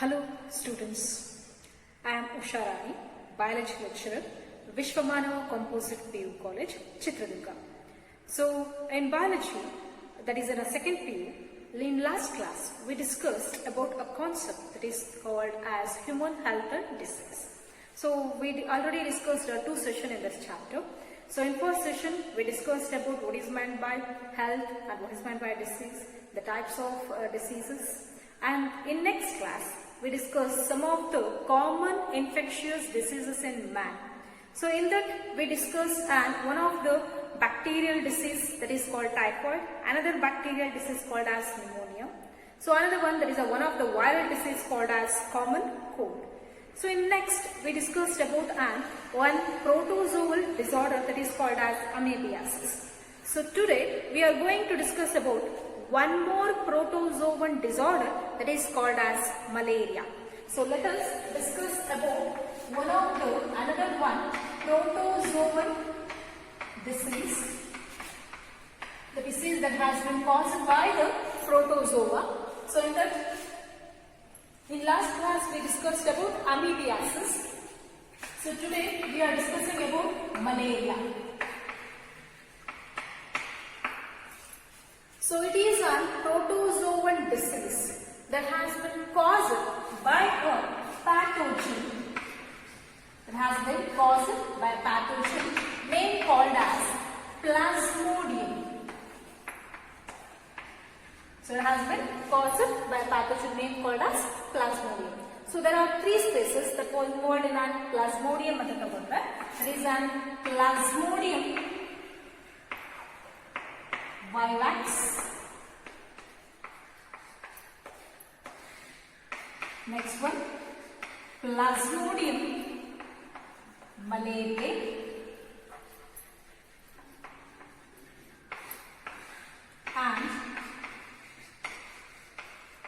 Hello students, I am Usha Rani, biology lecturer, Vishwamanava Composite PU College, Chitradurga. So in biology, that is in a second PU, in last class we discussed about a concept that is called as human health and disease. So we already discussed two sessions in this chapter. So in first session we discussed about what is meant by health and what is meant by disease, the types of diseases, and in next class we discussed some of the common infectious diseases in man. So in that we discussed one of the bacterial disease that is called typhoid, another bacterial disease called as pneumonia. So another one that is one of the viral disease called as common cold. So in next we discussed about one protozoal disorder that is called as amoebiasis. So today we are going to discuss about one more protozoan disorder that is called as malaria. So let us discuss about another one protozoan disease, the disease that has been caused by the protozoa. So in last class we discussed about amoebiasis. So today we are discussing about malaria. So it is a protozoan disease that has been caused by a pathogen. It has been caused by a pathogen name called as Plasmodium. So it has been caused by a pathogen name called as Plasmodium. So there are three species that was involved in an Plasmodium. That is an Plasmodium vivax. Next one, Plasmodium malariae. And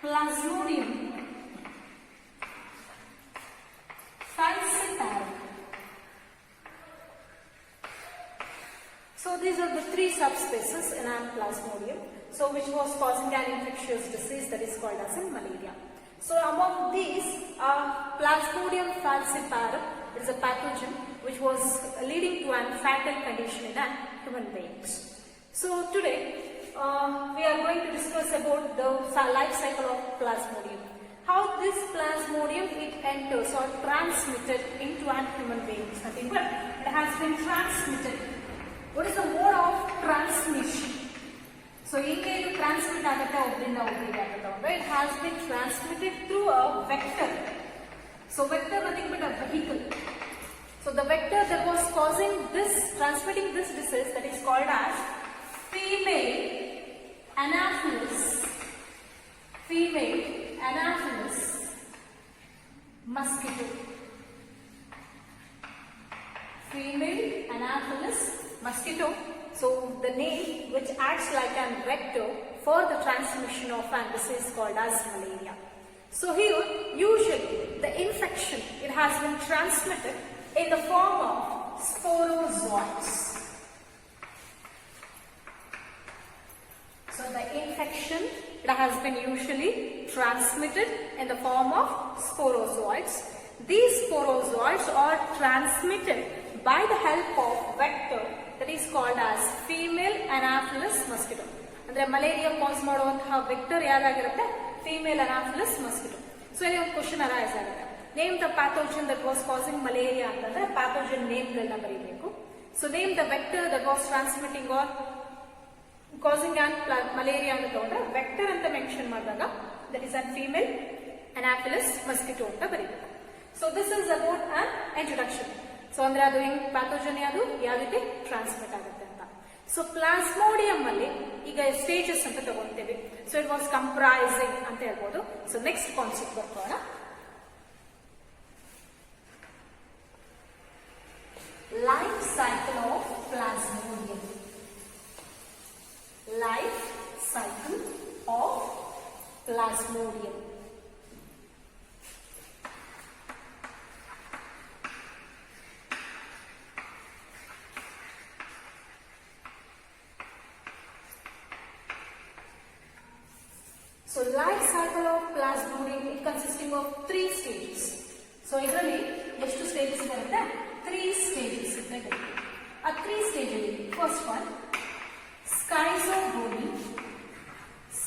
Plasmodium falciparum. So these are the three subspecies in an Plasmodium, so which was causing an infectious disease that is called as malaria. So among these, Plasmodium falciparum is a pathogen which was leading to a fatal condition in human beings. So today we are going to discuss about the life cycle of Plasmodium. How this Plasmodium it enters or transmitted into a human being. Nothing but it has been transmitted. What is the mode of transmission? So it has been transmitted through a vector. So vector nothing but a vehicle. So the vector that was causing this, transmitting this disease, that is called as female Anopheles. Female Anopheles mosquito. Female Anopheles mosquito. So the name which acts like a vector for the transmission of a disease called as malaria. So here usually the infection it has been transmitted in the form of sporozoites. So the infection it has been usually transmitted in the form of sporozoites. These sporozoites are transmitted by the help of vector that is called as female Anopheles mosquito. Andre malaria cause ಮಾಡುವಂತಹ vector ಯಾರಾಗಿರುತ್ತೆ? Female Anopheles mosquito. So ಇಲ್ಲಿ ಒಂದು question arise ಆಗುತ್ತೆ. Name the pathogen that was causing malaria ಅಂತಂದ್ರೆ pathogen name ಗಳನ್ನ ಬರೀಬೇಕು. So name the vector that was transmitting or causing an malaria ಅಂತ ತಗೊಂಡ್ರೆ vector ಅಂತ ಮೆನ್ಷನ್ ಮಾಡಿದಾಗ that is a female Anopheles mosquito ಅಂತ ಬರೀಬೇಕು. So this is about an introduction. So ಅಂದ್ರೆ ಅದು ಹೆಂಗ್ ಪ್ಯಾಥೋಜನ್ ಯಾವ ರೀತಿ ಟ್ರಾನ್ಸ್ಮಿಟ್ ಆಗುತ್ತೆ ಅಂತ. ಸೊ ಪ್ಲಾಸ್ಮೋಡಿಯಂ ಅಲ್ಲಿ ಈಗ ಸ್ಟೇಜಸ್ ಅಂತ ತಗೊಂತೇವೆ. ಸೊ ಇಟ್ ವಾಸ್ ಕಂಪ್ರೈಸಿಂಗ್ ಅಂತ ಹೇಳ್ಬೋದು. ಸೊ ನೆಕ್ಸ್ಟ್ ಕಾನ್ಸೆಪ್ಟ್ ಬರ್ಕೋಣ. Life cycle of Plasmodium. Life cycle of Plasmodium. So life cycle of Plasmodium, it consisting of so ಇದರಲ್ಲಿ ಎಷ್ಟು ಸ್ಟೇಜಸ್ ಬರುತ್ತೆ? 3 ಸ್ಟೇಜಸ್ ಇದೆ. ಆ 3 ಸ್ಟೇಜ್ ಅಲ್ಲಿ first one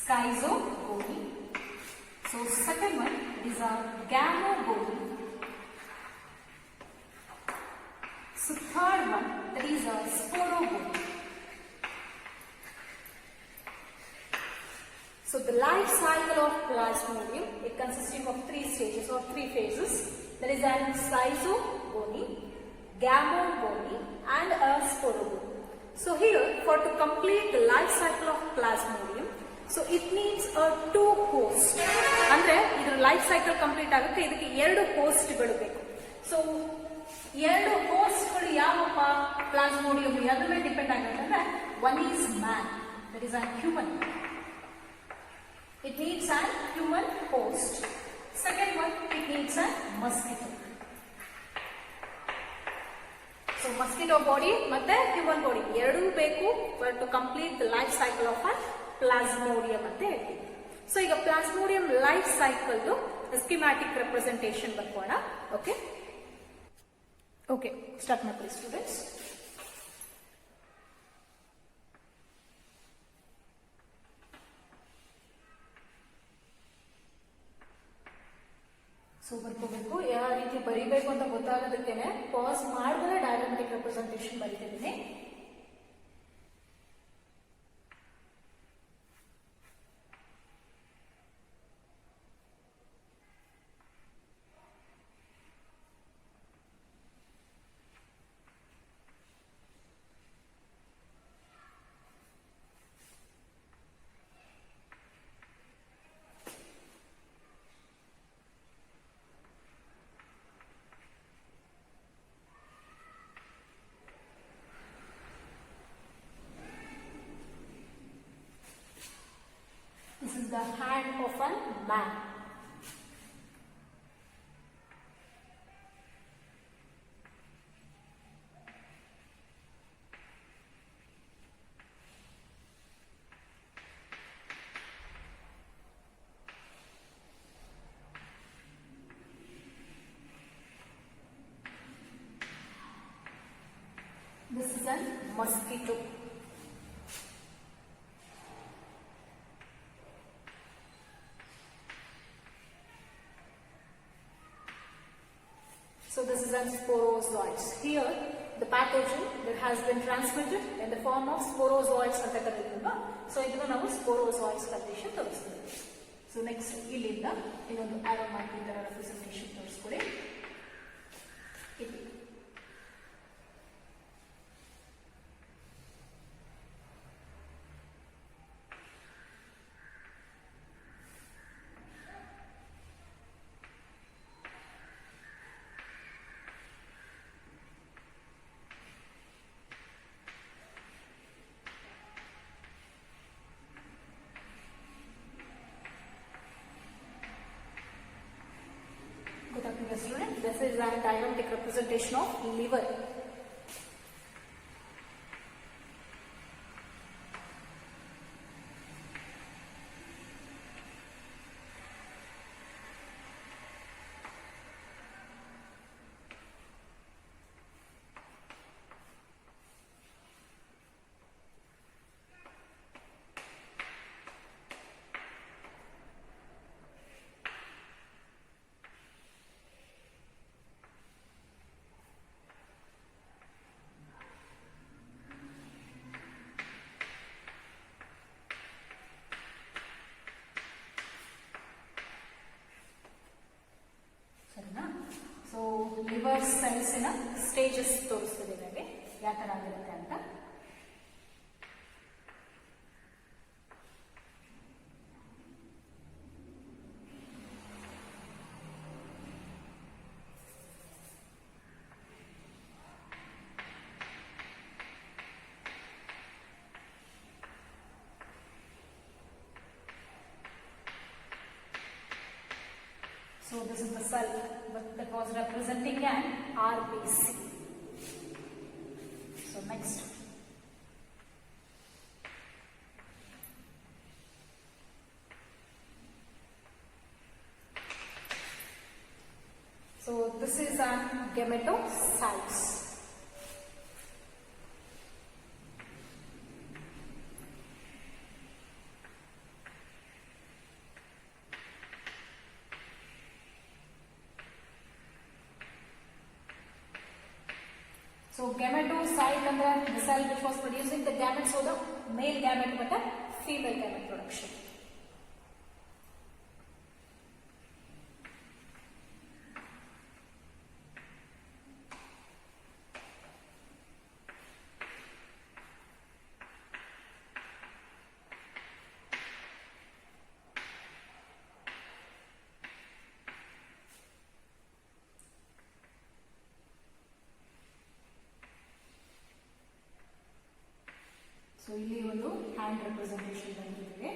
schizogony. So second one is a gammogony. So third one, that is a sporogony. So the life cycle of Plasmodium, it consisting of 3 stages or 3 phases. That is an schizogony, gammogony and a sporogony. So here, for to complete the life cycle of Plasmodium, so it needs a 2 host. ಅಂದ್ರೆ ಇದರ life cycle complete ಆಗುತ್ತೆ, ಇದಕ್ಕೆ 2 ಹೋಸ್ಟ್ಗಳು ಬೇಕು. So 2 ಹೋಸ್ಟ್ಗಳು ಯಾವಪ್ಪ? Plasmodium ಯಾವ್ದ್ರ ಮೇಲೆ depend ಆಗುತ್ತೆ ಅಂದ್ರೆ one is man, that is an human. It needs an human host. Second one, it needs a mosquito. So mosquito body ಮತ್ತೆ human body ಎರಡೂ ಬೇಕು for to complete the life cycle of a plasmodium ಅಂತ ಹೇಳ್ತೀವಿ. So ಈಗ Plasmodium life cycle schematic representation ಬರ್ಕೋಣ. Okay start ಮಾಡ್ಕೊಳ್ಳಿ students. So ಬರ್ಕೋಬೇಕು, ಯಾವ ರೀತಿ ಬರೀಬೇಕು ಅಂತ ಗೊತ್ತಾಗೋದಕ್ಕೇನೆ ಪಾಸ್ ಮಾಡಿದ್ರೆ ಡಯಾಗ್ರಾಮ್ಯಾಟಿಕ್ ರೆಪ್ರೆಸೆಂಟೇಷನ್ ಬರೀತಿದ್ದೀನಿ. This is the hand of a man. This is a mosquito. So this is an sporozoites. Here the pathogen that has been transmitted in the form of sporozoites ಅಂತ ಕರೀತೀವಿ. So ಇದನ್ನು ನಾವು ಸ್ಪೋರೋಜಾಯ್ಸ್ condition ತೋರಿಸ್ತೀವಿ. So next ಇಲ್ಲಿಂದ ಇನ್ನೊಂದು ಆರೋ ಮಾಡಿ ತರ representation ತೋರಿಸ್ಕೊಡಿ. ಇಲ್ಲಿ student, this is a diagrammatic representation of liver. Liver ಸೆಲ್ಸಿನ ಸ್ಟೇಜಸ್ ತೋರಿಸ್ತಿದೆ ನನಗೆ ಯಾವ ತರ ಆಗಿರುತ್ತೆ ಅಂತ. So this is the cell that was representing an RBC. So next. So this is an gametocytes. So gametocyte ಅಂದ್ರೆ the cell which was producing the gametes, so the male gamete ಮತ್ತೆ female gamete production. So ಇಲ್ಲಿ ಒಂದು hand representation ಬಂದಿದೆ.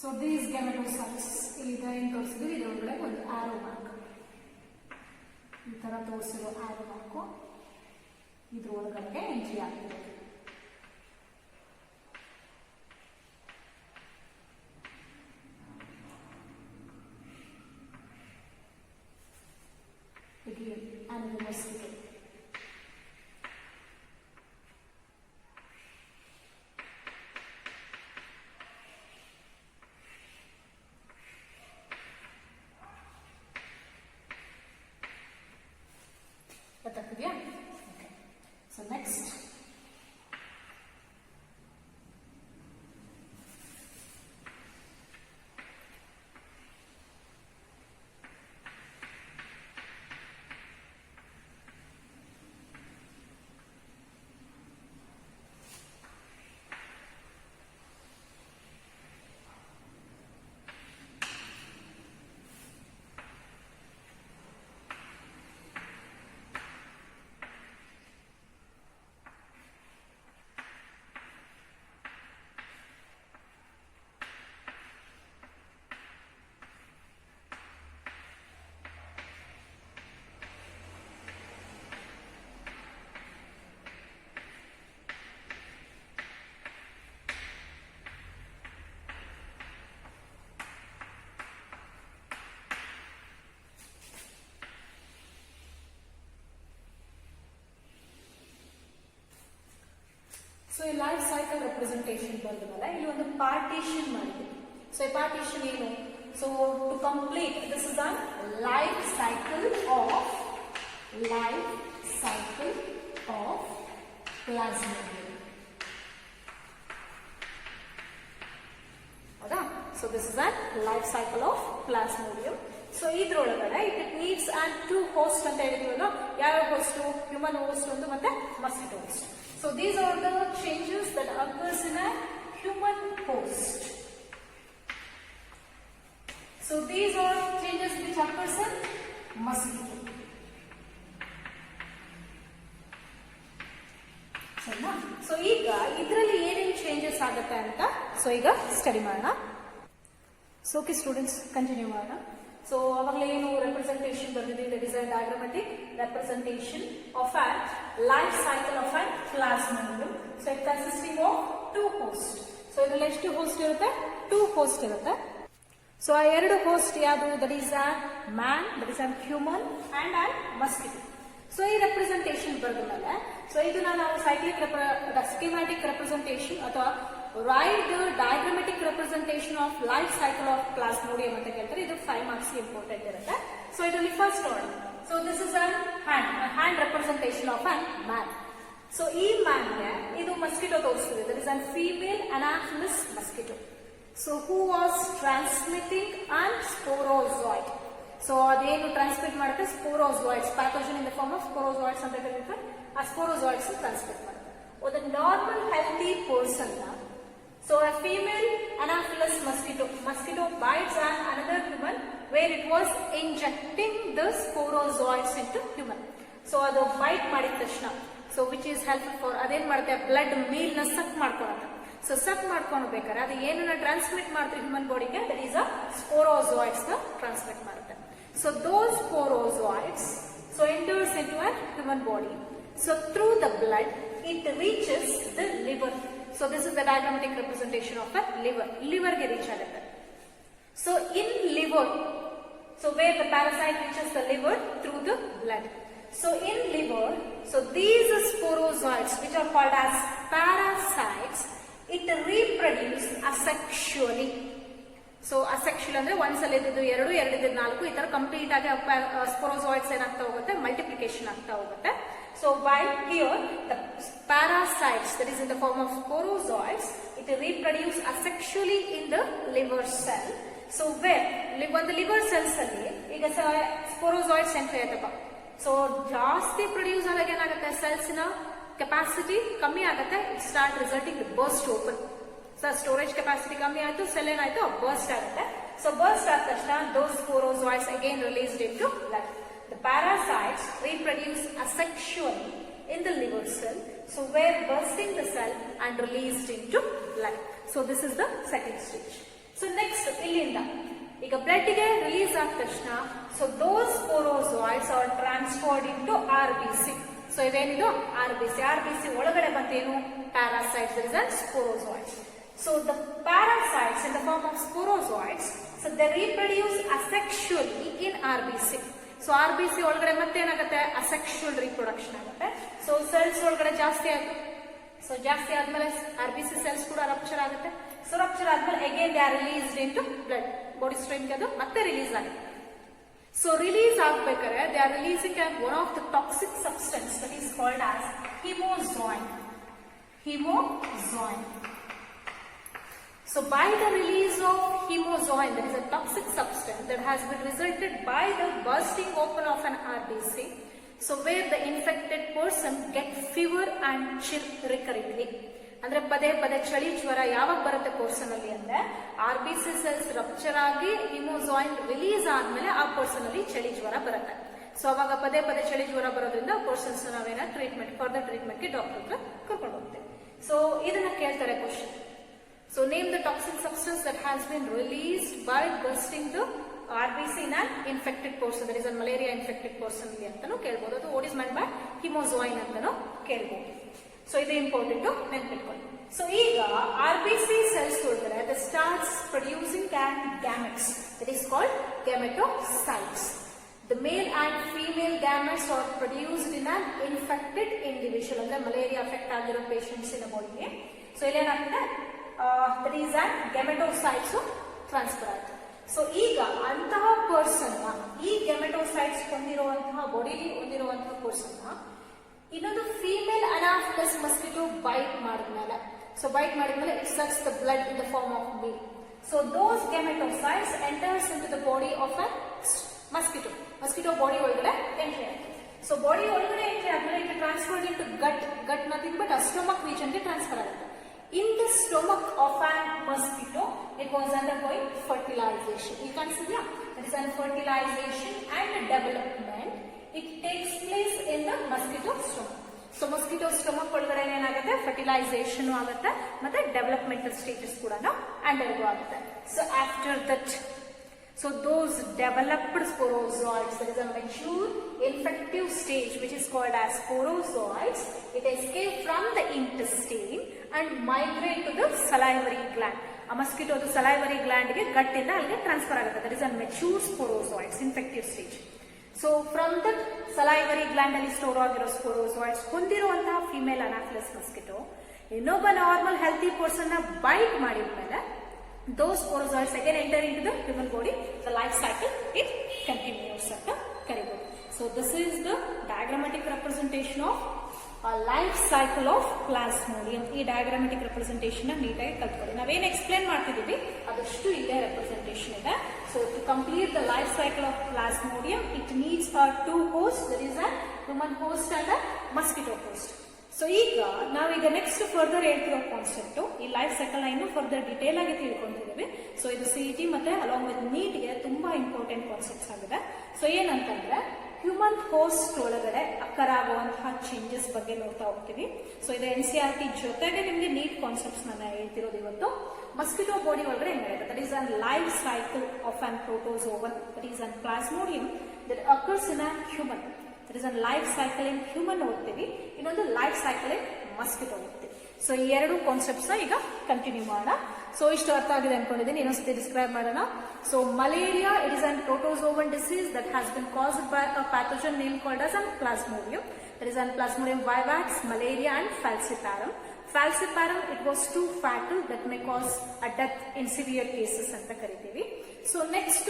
So these gametocytes ಇಲ್ಲಿ ಏನು ತೋರಿಸಿದ್ವಿ, ಇದರೊಳಗಡೆ ಒಂದು arrow mark ಈ ತರ ತೋರಿಸಿರೋ ಆರೋ ಮಾರ್ಕು ಇದ್ರ ಒಳಗಡೆ ಎಂಟ್ರಿ ಆಗ್ತಿದೆ. Again, another mosquito. ಗೊತ್ತಾಗ್ತಿದೆಯಾ? ಓಕೆ. ಸೊ ನೆಕ್ಸ್ಟ್ ಸೊ ಈ ಲೈಫ್ ಸೈಕಲ್ ರೆಪ್ರೆಸೆಂಟೇಷನ್ ಬಂದಲ್ಲ, ಇಲ್ಲಿ ಒಂದು ಪಾರ್ಟಿಷನ್ ಮಾಡಿದೆ. ಸೊ ಈ ಪಾರ್ಟಿಷನ್ ಏನು? So to complete this is an life cycle of Plasmodium. ಹೌದಾ? So this is an life cycle of Plasmodium. So ಇದ್ರೊಳಗಡೆ ಇಟ್ ನೀಡ್ಸ್ ಅಂಡ್ 2 ಹೋಸ್ಟ್ ಅಂತ ಹೇಳಿದ್ವಲ್ಲ, ಯಾವ ಹೋಸ್ಟ್? ಹ್ಯೂಮನ್ ಹೋಸ್ಟ್ ಒಂದು ಮತ್ತೆ mosquito host. So these are the changes that occurs in a human host. So these are changes which occurs in mosquito. ಸರಿನಾ? So ಈಗ ಇದರಲ್ಲಿ ಏನೇನು ಚೇಂಜಸ್ ಆಗುತ್ತೆ ಅಂತ ಸೊ ಈಗ ಸ್ಟಡಿ ಮಾಡೋಣ. ಸೊ ಓಕೆ ಸ್ಟೂಡೆಂಟ್ಸ್, ಕಂಟಿನ್ಯೂ ಮಾಡೋಣ. ಸೊ ಅವಾಗಲೇ ಏನು ರೆಪ್ರೆಸೆಂಟೇಷನ್ ಬಂದಿದೆ, that is a diagrammatic representation of a life cycle of a Plasmodium. So it consisting of 2 host. So ಇದರಲ್ಲಿ ಎಷ್ಟು ಹೋಸ್ಟ್ ಇರುತ್ತೆ? 2 ಹೋಸ್ಟ್ ಇರುತ್ತೆ. ಸೊ ಆ 2 ಹೋಸ್ಟ್ ಯಾವುದು? That is a man, that is a human and a mosquito. So ಈ representation ಬರೆದ ಮೇಲೆ so ಇದನ್ನ ನಾವು ಸೈಕ್ಲಿಕ್ ಸ್ಕೀಮ್ಯಾಟಿಕ್ ರೆಪ್ರೆಸೆಂಟೇಷನ್ ಅಥವಾ write the diagrammatic representation of life cycle of Plasmodium ಅಂತ ಕೇಳ್ತಾರೆ. ಇದು 5 ಮಾರ್ಕ್ಸ್ ಇಂಪಾರ್ಟೆಂಟ್ ಇರುತ್ತೆ. ಸೊ ಇದರಲ್ಲಿ ಫಸ್ಟ್ ನೋಡಿ, so this is a hand representation of a man. So ಈ ಮ್ಯಾನ್ಗೆ ಇದು ಮಸ್ಕಿಟೋ ತೋರಿಸ್ತಿದೆ, that is a female Anopheles mosquito. So who was transmitting an sporozoite. So ಅದೇನು ಟ್ರಾನ್ಸ್ಮಿಟ್ ಮಾಡುತ್ತೆ? Sporozoites, pathogen in the form of sporozoites ಅಂತ ಕರೀತಾರೆ. ಆ sporozoites transmit ಮಾಡುತ್ತೆ. ಒಂದು normal healthy person, so a female anopheles mosquito bites another human where it was injecting the sporozoids into human. So adu bite ಮಾಡಿದ ತಕ್ಷಣ, so which is helpful for ಅದೇನ್ ಮಾಡುತ್ತೆ? Blood meal ನ ಸಕ್ ಮಾಡ್ಕೊಳ್ಳುತ್ತೆ. So so ಸಕ್ ಮಾಡ್ಕೊಂಡು ಬೇಕಾದ್ರೆ ಅದು ಏನನ್ನ transmit ಮಾಡ್ತಾರೆ ಹ್ಯೂಮನ್ ಬಾಡಿಗೆ, ದಟ್ ಈಸ್ ಅ ಸ್ಪೋರೋಜಾಯ್ಡ್ಸ್ ನ ಟ್ರಾನ್ಸ್ಮಿಟ್ ಮಾಡುತ್ತೆ. So those sporozoites so enters into a human body. So through the blood it reaches the liver. So this is the diagrammatic representation of a liver. Liver ge reach agutte. So in liver, so where the parasite reaches the liver through the blood. So in liver, so these sporozoites which are called as parasites, it reproduce asexually. So asexual ಅಂದ್ರೆ ಒಂದ್ಸಲ ಇದ್ದು ಎರಡು ನಾಲ್ಕು ಈ ತರ complete ಆಗಿ ಸ್ಪೋರೋಜಾಯ್ಡ್ಸ್ ಏನಾಗ್ತಾ ಹೋಗುತ್ತೆ, ಮಲ್ಟಿಪ್ಲಿಕೇಶನ್ ಆಗ್ತಾ ಹೋಗುತ್ತೆ. So while here the parasites, that is in the form of sporozoites, it reproduce asexually in the liver cell. So where ಒಂದು ಲಿವರ್ ಸೆಲ್ಸ್ ಅಲ್ಲಿ ಈಗ ಸ್ಪೋರೋಜಾಯ್ಡ್ಸ್ ಎಂಟ್ರಿ ಆಯ್ತಪ್ಪ, ಸೊ ಜಾಸ್ತಿ ಪ್ರೊಡ್ಯೂಸ್ ಆದಾಗ ಏನಾಗುತ್ತೆ, ಸೆಲ್ಸ್ ನ ಕೆಪಾಸಿಟಿ ಕಮ್ಮಿ ಆಗುತ್ತೆ, it start resulting burst open. So storage capacity ಕಮ್ಮಿ ಆಯ್ತು, ಸೆಲ್ ಏನಾಯ್ತು ಬರ್ಸ್ಟ್ ಆಗುತ್ತೆ. ಸೊ ಬರ್ಸ್ಟ್ ಆದ ತಕ್ಷಣ those sporozoites again released into blood. The parasites reproduce asexually in the liver cell, so where bursting the cell and released into blood. So this is the second stage. So next illinda ಈಗ blood ಗೆ release ಆದ ತಕ್ಷಣ so those sporozoites are transferred into RBC. So ಇವೇನಿದು RBC ಒಳಗಡೆ ಬಂತೇನು parasites, there is a sporozoites. So the parasites in the form of sporozoites, so they reproduce asexually in RBC. So RBC ಒಳಗಡೆ ಮತ್ತೆ ಏನಾಗುತ್ತೆ, asexual reproduction ಆಗುತ್ತೆ. So cells ಒಳಗಡೆ ಜಾಸ್ತಿ ಆಗುತ್ತೆ. ಸೊ ಜಾಸ್ತಿ ಆದ್ಮೇಲೆ RBC ಸೆಲ್ಸ್ ಕೂಡ ರಪ್ಚರ್ ಆಗುತ್ತೆ. ಸೊ ರಪ್ಚರ್ ಆದ್ಮೇಲೆ again they are released into blood, body stream ಗೆ ಅದು ಮತ್ತೆ ರಿಲೀಸ್ ಆಗುತ್ತೆ. ಸೊ ರಿಲೀಸ್ ಆಗ್ಬೇಕಾದ್ರೆ they are releasing one of the toxic substance that is called as haemozoin. So by the release of hemozoin, that is a toxic substance that has been resulted by the bursting open of an RBC, so where the infected person get fever and chill recurrently. ಅಂದ್ರೆ ಪದೇ ಚಳಿ ಜ್ವರ ಯಾವಾಗ ಬರುತ್ತೆ person ಅಲ್ಲಿ ಅಂದ್ರೆ RBC cells rupture ಆಗಿ ಹಿಮೋಜಾಯಿನ್ release ಆದ್ಮೇಲೆ ಆ ಪರ್ಸನ್ ಅಲ್ಲಿ ಚಳಿ ಜ್ವರ ಬರುತ್ತೆ. ಸೊ ಅವಾಗ ಪದೇ ಚಳಿ ಜ್ವರ ಬರೋದ್ರಿಂದ ಪರ್ಸನ್ಸ್ ನಾವೇನ ಫರ್ದರ್ ಟ್ರೀಟ್ಮೆಂಟ್ ಗೆ ಡಾಕ್ಟರ್ ಹತ್ರ ಕರ್ಕೊಂಡು ಹೋಗ್ತೇವೆ. ಸೊ ಇದನ್ನ ಕೇಳ್ತಾರೆ question. So name the toxic substance that has been released by bursting the RBC in an infected person, that is a malaria infected person ಅಂತನೂ ಕೇಳ್ಬೋದು. ಅದು what is meant by hemozoin ಅಂತನೂ ಕೇಳ್ಬೋದು. ಸೊ ಇದು important ನೆನ್ಪಿಟ್ಕೊಳ್ಳಿ. So ಈಗ RBC cells ಒಳಗಡೆ that starts producing gametes, that is called gametocytes. The male and female gametes are produced in an infected individual, ಅಂದ್ರೆ ಮಲೇರಿಯಾ ಅಫೆಕ್ಟ್ ಆಗಿರೋ patients ಇನ ಬಾಡಿಗೆ. ಸೊ ಇಲ್ಲೇನಾಗ್ತದೆ, that is an gametocytes transfer ಆಯ್ತು. So ಈಗ ಅಂತಹ person ಈ gametocytes ಹೊಂದಿರುವಂತಹ ಬಾಡಿಲಿ ಹೊಂದಿರುವಂತಹ ಪರ್ಸನ್ ಇನ್ನೊಂದು ಫೀಮೇಲ್ ಅನಾಫಿಲಸ್ ಮಸ್ಕಿಟೋ ಬೈಟ್ ಮಾಡಿದ್ಮೇಲೆ, ಸೊ ಬೈಟ್ ಮಾಡಿದ್ಮೇಲೆ it sucks the blood in the form of male. So those gametocytes enters into the body of a mosquito body ಒಳಗಡೆ ಎಂಟ್ರಿ ಆಯ್ತು. ಸೊ ಬಾಡಿ ಒಳಗಡೆ entry ಆದ್ಮೇಲೆ it transferred into gut nothing but stomach region ಗೆ transfer ಆಗುತ್ತೆ. In the stomach of a mosquito, it was undergoing fertilization. You can see here, that is fertilization and development. It takes place in the mosquito stomach. So mosquito stomach ಒಳಗಡೆ ಏನಾಗುತ್ತೆ, fertilization ಆಗುತ್ತೆ ಮತ್ತೆ developmental stages ಕೂಡ undergo ಆಗುತ್ತೆ. So after that, so those developed sporozoites, that is a mature infective stage which is called as sporozoites, it escape from the intestine and migrate to the salivary gland. A mosquito the salivary gland ಗೆ ಗಟ್ ಇಂದ ಅಲ್ಲಿಗೆ transfer ಆಗುತ್ತೆ. that is a mature sporozoites infective stage. So from the salivary gland ಅಲ್ಲಿ store ಆಗಿರೋ sporozoites ಹೊಂದಿರುವಂತಹ female anopheles mosquito ಇನ್ನೊಬ್ಬ normal healthy person ನ byte ಮಾಡಿದ್ಮೇಲೆ those sporozoites again enter into the human body. The life cycle it continues ಅಂತ ಕರೀಬಹುದು. So this is the diagrammatic representation of a life cycle of plasmodium. ಈ diagrammatic representation ನ ನೀಟಾಗಿ ಕಲ್ತ್ಕೊಳ್ಳಿ. ನಾವೇನು explain ಮಾಡ್ತಿದೀವಿ ಅದಷ್ಟು ಇಲ್ಲೇ ರೆಪ್ರೆಸೆಂಟೇಷನ್ ಇದೆ. So to complete the life cycle of plasmodium, it needs two hosts. There is a human host and a mosquito host. So ಈಗ ನಾವೀಗ ನೆಕ್ಸ್ಟ್ ಫರ್ದರ್ ಹೇಳ್ತಿರೋ ಕಾನ್ಸೆಪ್ಟ್ ಈ ಲೈಫ್ ಸೈಕಲ್ ಇನ್ನು ಫರ್ದರ್ ಡಿಟೇಲ್ ಆಗಿ ತಿಳ್ಕೊಂಡಿದ್ದೀವಿ. ಸೊ ಇದು CET ಮತ್ತೆ along with neat ಗೆ ತುಂಬಾ ಇಂಪಾರ್ಟೆಂಟ್ ಕಾನ್ಸೆಪ್ಟ್ಸ್ ಆಗಿದೆ. ಸೊ ಏನಂತಂದ್ರೆ ಹ್ಯೂಮನ್ ಹೋಸ್ಟ್ ಒಳಗಡೆ ಅಕ್ಕರ್ ಆಗುವಂತಹ ಚೇಂಜಸ್ ಬಗ್ಗೆ ನೋಡ್ತಾ ಹೋಗ್ತೀವಿ. ಸೊ ಇದು NCERT ಜೊತೆಗೆ ನಿಮಗೆ ನೀಟ್ ಕಾನ್ಸೆಪ್ಟ್ಸ್ ನಾನು ಹೇಳ್ತಿರೋದು ಇವತ್ತು. ಮಸ್ಕಿಟೋ ಬಾಡಿ ಒಳಗಡೆ ಹೆಂಗಿದೆ, that is an life cycle of an protozoan, that is an plasmodium that occurs in a human. That is an life cycle in human ಓದ್ತೀವಿ, ಇನ್ನೊಂದು ಲೈಫ್ ಸೈಕಲ್ ಇನ್ mosquito ಓದ್ತೀವಿ. So ಈ ಎರಡು ಕಾನ್ಸೆಪ್ಟ್ಸ್ ಈಗ continue ಮಾಡೋಣ. So ಇಷ್ಟು ಅರ್ಥ ಆಗಿದೆ ಅನ್ಕೊಂಡಿದ್ದೀನಿ, ಇನ್ನೊಂದ್ಸತಿ ಡಿಸ್ಕ್ರೈಬ್ ಮಾಡೋಣ. So malaria, it is an protozoan disease that has bin caused by a pathogen name called as an plasmodium. That is an Plasmodium vivax, malaria and falciparum. Falciparum, it was too fatal that may cause a death in severe cases anta ಕರಿತೀವಿ. So next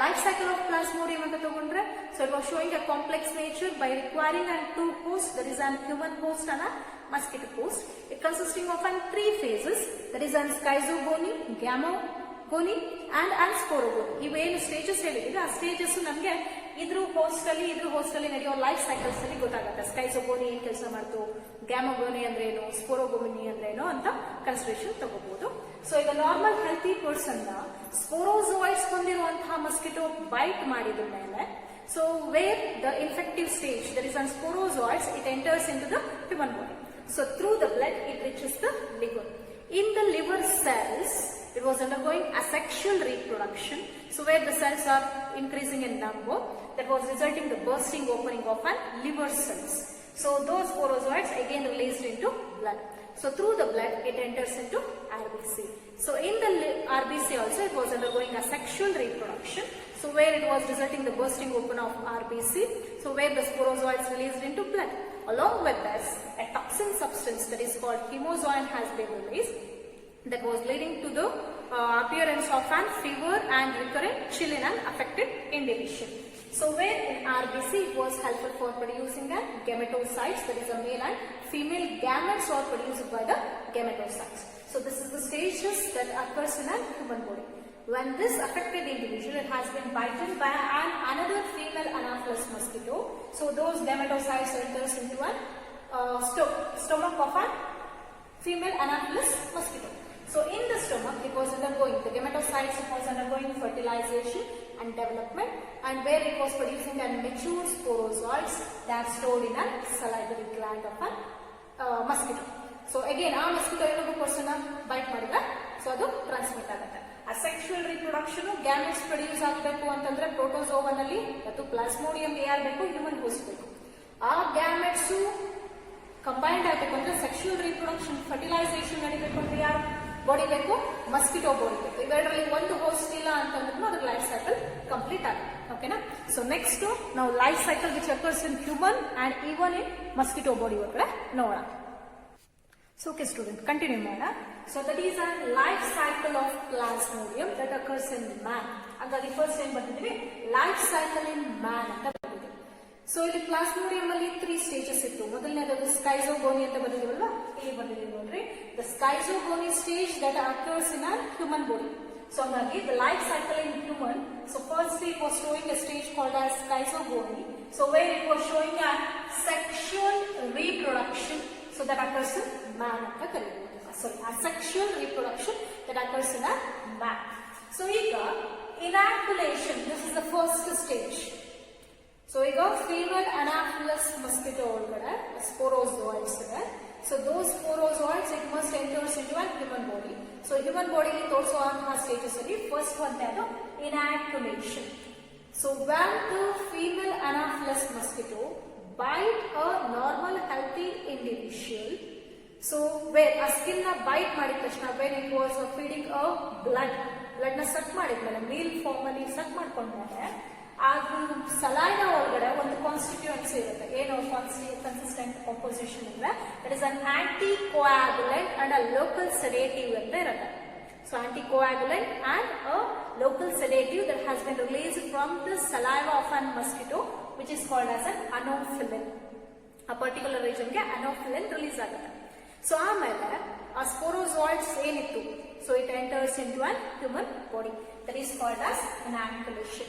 life cycle of Plasmodium anta ತಗೊಂಡ್ರೆ, so it was showing a complex nature by requiring an two hosts, that is an human host and a mosquito host. It consisting of an three phases, that is an schizogony, gamogony and sporogony. ಇವೇನು stages ಹೇಳಿದ್ರೆ ಆ stages ನಮಗೆ ಇದ್ರ host ಅಲ್ಲಿ ನಡೆಯೋ life cycles ಅಲ್ಲಿ ಗೊತ್ತಾಗುತ್ತೆ. ಸ್ಕೈಸೋಗೋನಿ ಏನ್ ಕೆಲಸ ಮಾಡ್ತು, ಗ್ಯಾಮೋಗೋನಿ ಅಂದ್ರೆ ಏನು, ಸ್ಪೋರೋಗೋನಿ ಅಂದ್ರೆ ಏನು ಅಂತ ಕನ್ಸಿಡರೇಷನ್ ತಗೋಬಹುದು. ಸೊ ಈಗ ನಾರ್ಮಲ್ ಹೆಲ್ತಿ ಪರ್ಸನ್ ನ ಸ್ಪೋರೋಜೋಯಿಡ್ಸ್ ಹೊಂದಿರುವಂತಹ ಮಸ್ಕಿಟೋ ಬೈಟ್ ಮಾಡಿದ ಮೇಲೆ, so where the infective stage, that is an sporozoites, it enters into the human body. So through the blood it reaches the liver. In the liver cells, it was undergoing asexual reproduction. So where the cells are increasing in number, that was resulting the bursting opening of an liver cells. So those sporozoids again released into blood. So through the blood it enters into RBC. So in the RBC also it was undergoing asexual reproduction. So where it was resulting the bursting open of RBC. So where the sporozoids released into blood. Along with this, a toxin substance that is called chemozoin has been released, that was leading to the appearance of an fever and recurrent chill in an affected individual. So where in RBC it was helpful for producing a gametocytes, that is a male and female gametes are produced by the gametocytes. So this is the stages that occurs in a human body. When this affected individual, it has been bitten by another female Anopheles mosquito, so those gametocytes enters into a stomach of a female Anopheles mosquito. So in the stomach, it was undergoing, the gametocytes, it was undergoing fertilization and development, and where it was producing a mature sporozoids that are stored in a salivary gland of a mosquito. So again, ಆ mosquito ಇನ್ನೊಬ್ಬ person byte ಮಾಡಿದ್ರೆ, so ಅದು transmit ಆಗುತ್ತೆ. Asexual reproduction, gametes produce ಆಗಬೇಕು ಅಂತಂದ್ರೆ protozoan ಅಲ್ಲಿ ಮತ್ತು plasmodium ಯಾರು ಬೇಕು, ಹ್ಯೂಮನ್ ಹೋಸ್ಟ್ ಬೇಕು. ಆ ಗ್ಯಾಮೆಟ್ಸ್ ಕಂಬೈನ್ಡ್ ಆಗಬೇಕು ಅಂದ್ರೆ ಸೆಕ್ಷುವಲ್ ರಿಪ್ರೊಡಕ್ಷನ್, ಫರ್ಟಿಲೈಸೇಷನ್ ನಡಿಬೇಕು ಅಂದ್ರೆ ಯಾರು ಬಾಡಿ ಬೇಕು, ಮಸ್ಕಿಟೋ ಬಾಡಿ ಬೇಕು. ಇವೆರಡರಲ್ಲಿ ಒಂದು ಹೋಸ್ಟ್ ಇಲ್ಲ ಅಂತಂದ್ರೂ ಅದ್ರ ಲೈಫ್ ಸೈಕಲ್ ಕಂಪ್ಲೀಟ್ ಆಗುತ್ತೆ. ಓಕೆನಾ? ಸೊ ನೆಕ್ಸ್ಟ್ ನಾವು life cycle which occurs in human and even in mosquito body ಒಳಗಡೆ ನೋಡೋಣ. So okay student, continue ಮಾಡೋಣ. So that is a life cycle of Plasmodium that occurs in man. ಹಾಗಾಗಿ first ಏನ್ ಬರ್ತಿದೀವಿ, life cycle ಇನ್ man ಅಂತ ಬರ್ತಿದ್ದೀವಿ. So ಇಲ್ಲಿ plasmodium ಅಲ್ಲಿ 3 stages ಇತ್ತು. ಮೊದಲನೇದು ಸ್ಕೈಸೋಗೋನಿ ಅಂತ ಬರ್ತಿದೀವಲ್ಲ, ಇಲ್ಲಿ ಬರ್ತಿದೀವಿ ನೋಡ್ರಿ, the schizogony stage that occurs in a human body. So ಹಾಗಾಗಿ the life cycle in human, so first it was showing a stage called as schizogony. So where it was showing a sexual reproduction, so that occurs in man ಅಂತ ಕರೀತೀವಿ. Sorry, asexual reproduction that occurs in a man. So ಈಗ inoculation, this is the first stage. So ಈಗ female Anopheles mosquito ಒಳಗಡೆ sporozoids ಇದೆ. So those sporozoids it must enters into a human body. So human body ತೋರಿಸುವಂತಹ stages ಅಲ್ಲಿ first one ಯಾವುದು, inoculation. So when the female Anopheles mosquito bite a normal healthy individual, so where a skin na bite ಮಾಡಿದ ತಕ್ಷಣ, when it was feeding a blood ನ ಸಕ್ ಮಾಡಿದ್ಮೇಲೆ meal form ಅಲ್ಲಿ ಸಕ್ ಮಾಡ್ಕೊಂಡ್ಮೇಲೆ ಅದು ಸಲೈನ ಒಳಗಡೆ ಒಂದು ಕಾನ್ಸ್ಟಿಟ್ಯೂಯೆನ್ಸಿ ಇರುತ್ತೆ. ಏನು ಕನ್ಸಿಸ್ಟೆಂಟ್ ಕಾಂಪೋಸಿಷನ್ ಅಂದ್ರೆ, that is an anticoagulant and a local sedative ಅಂತ ಇರುತ್ತೆ. So anticoagulant and a local sedative that has been released from the saliva of a mosquito, which is called as an anopheline. A particular region ಗೆ anopheline release ಆಗುತ್ತೆ. So ಆಮೇಲೆ ಆ sporozoids ಏನಿತ್ತು, so it enters into a human body, that is called as inoculation.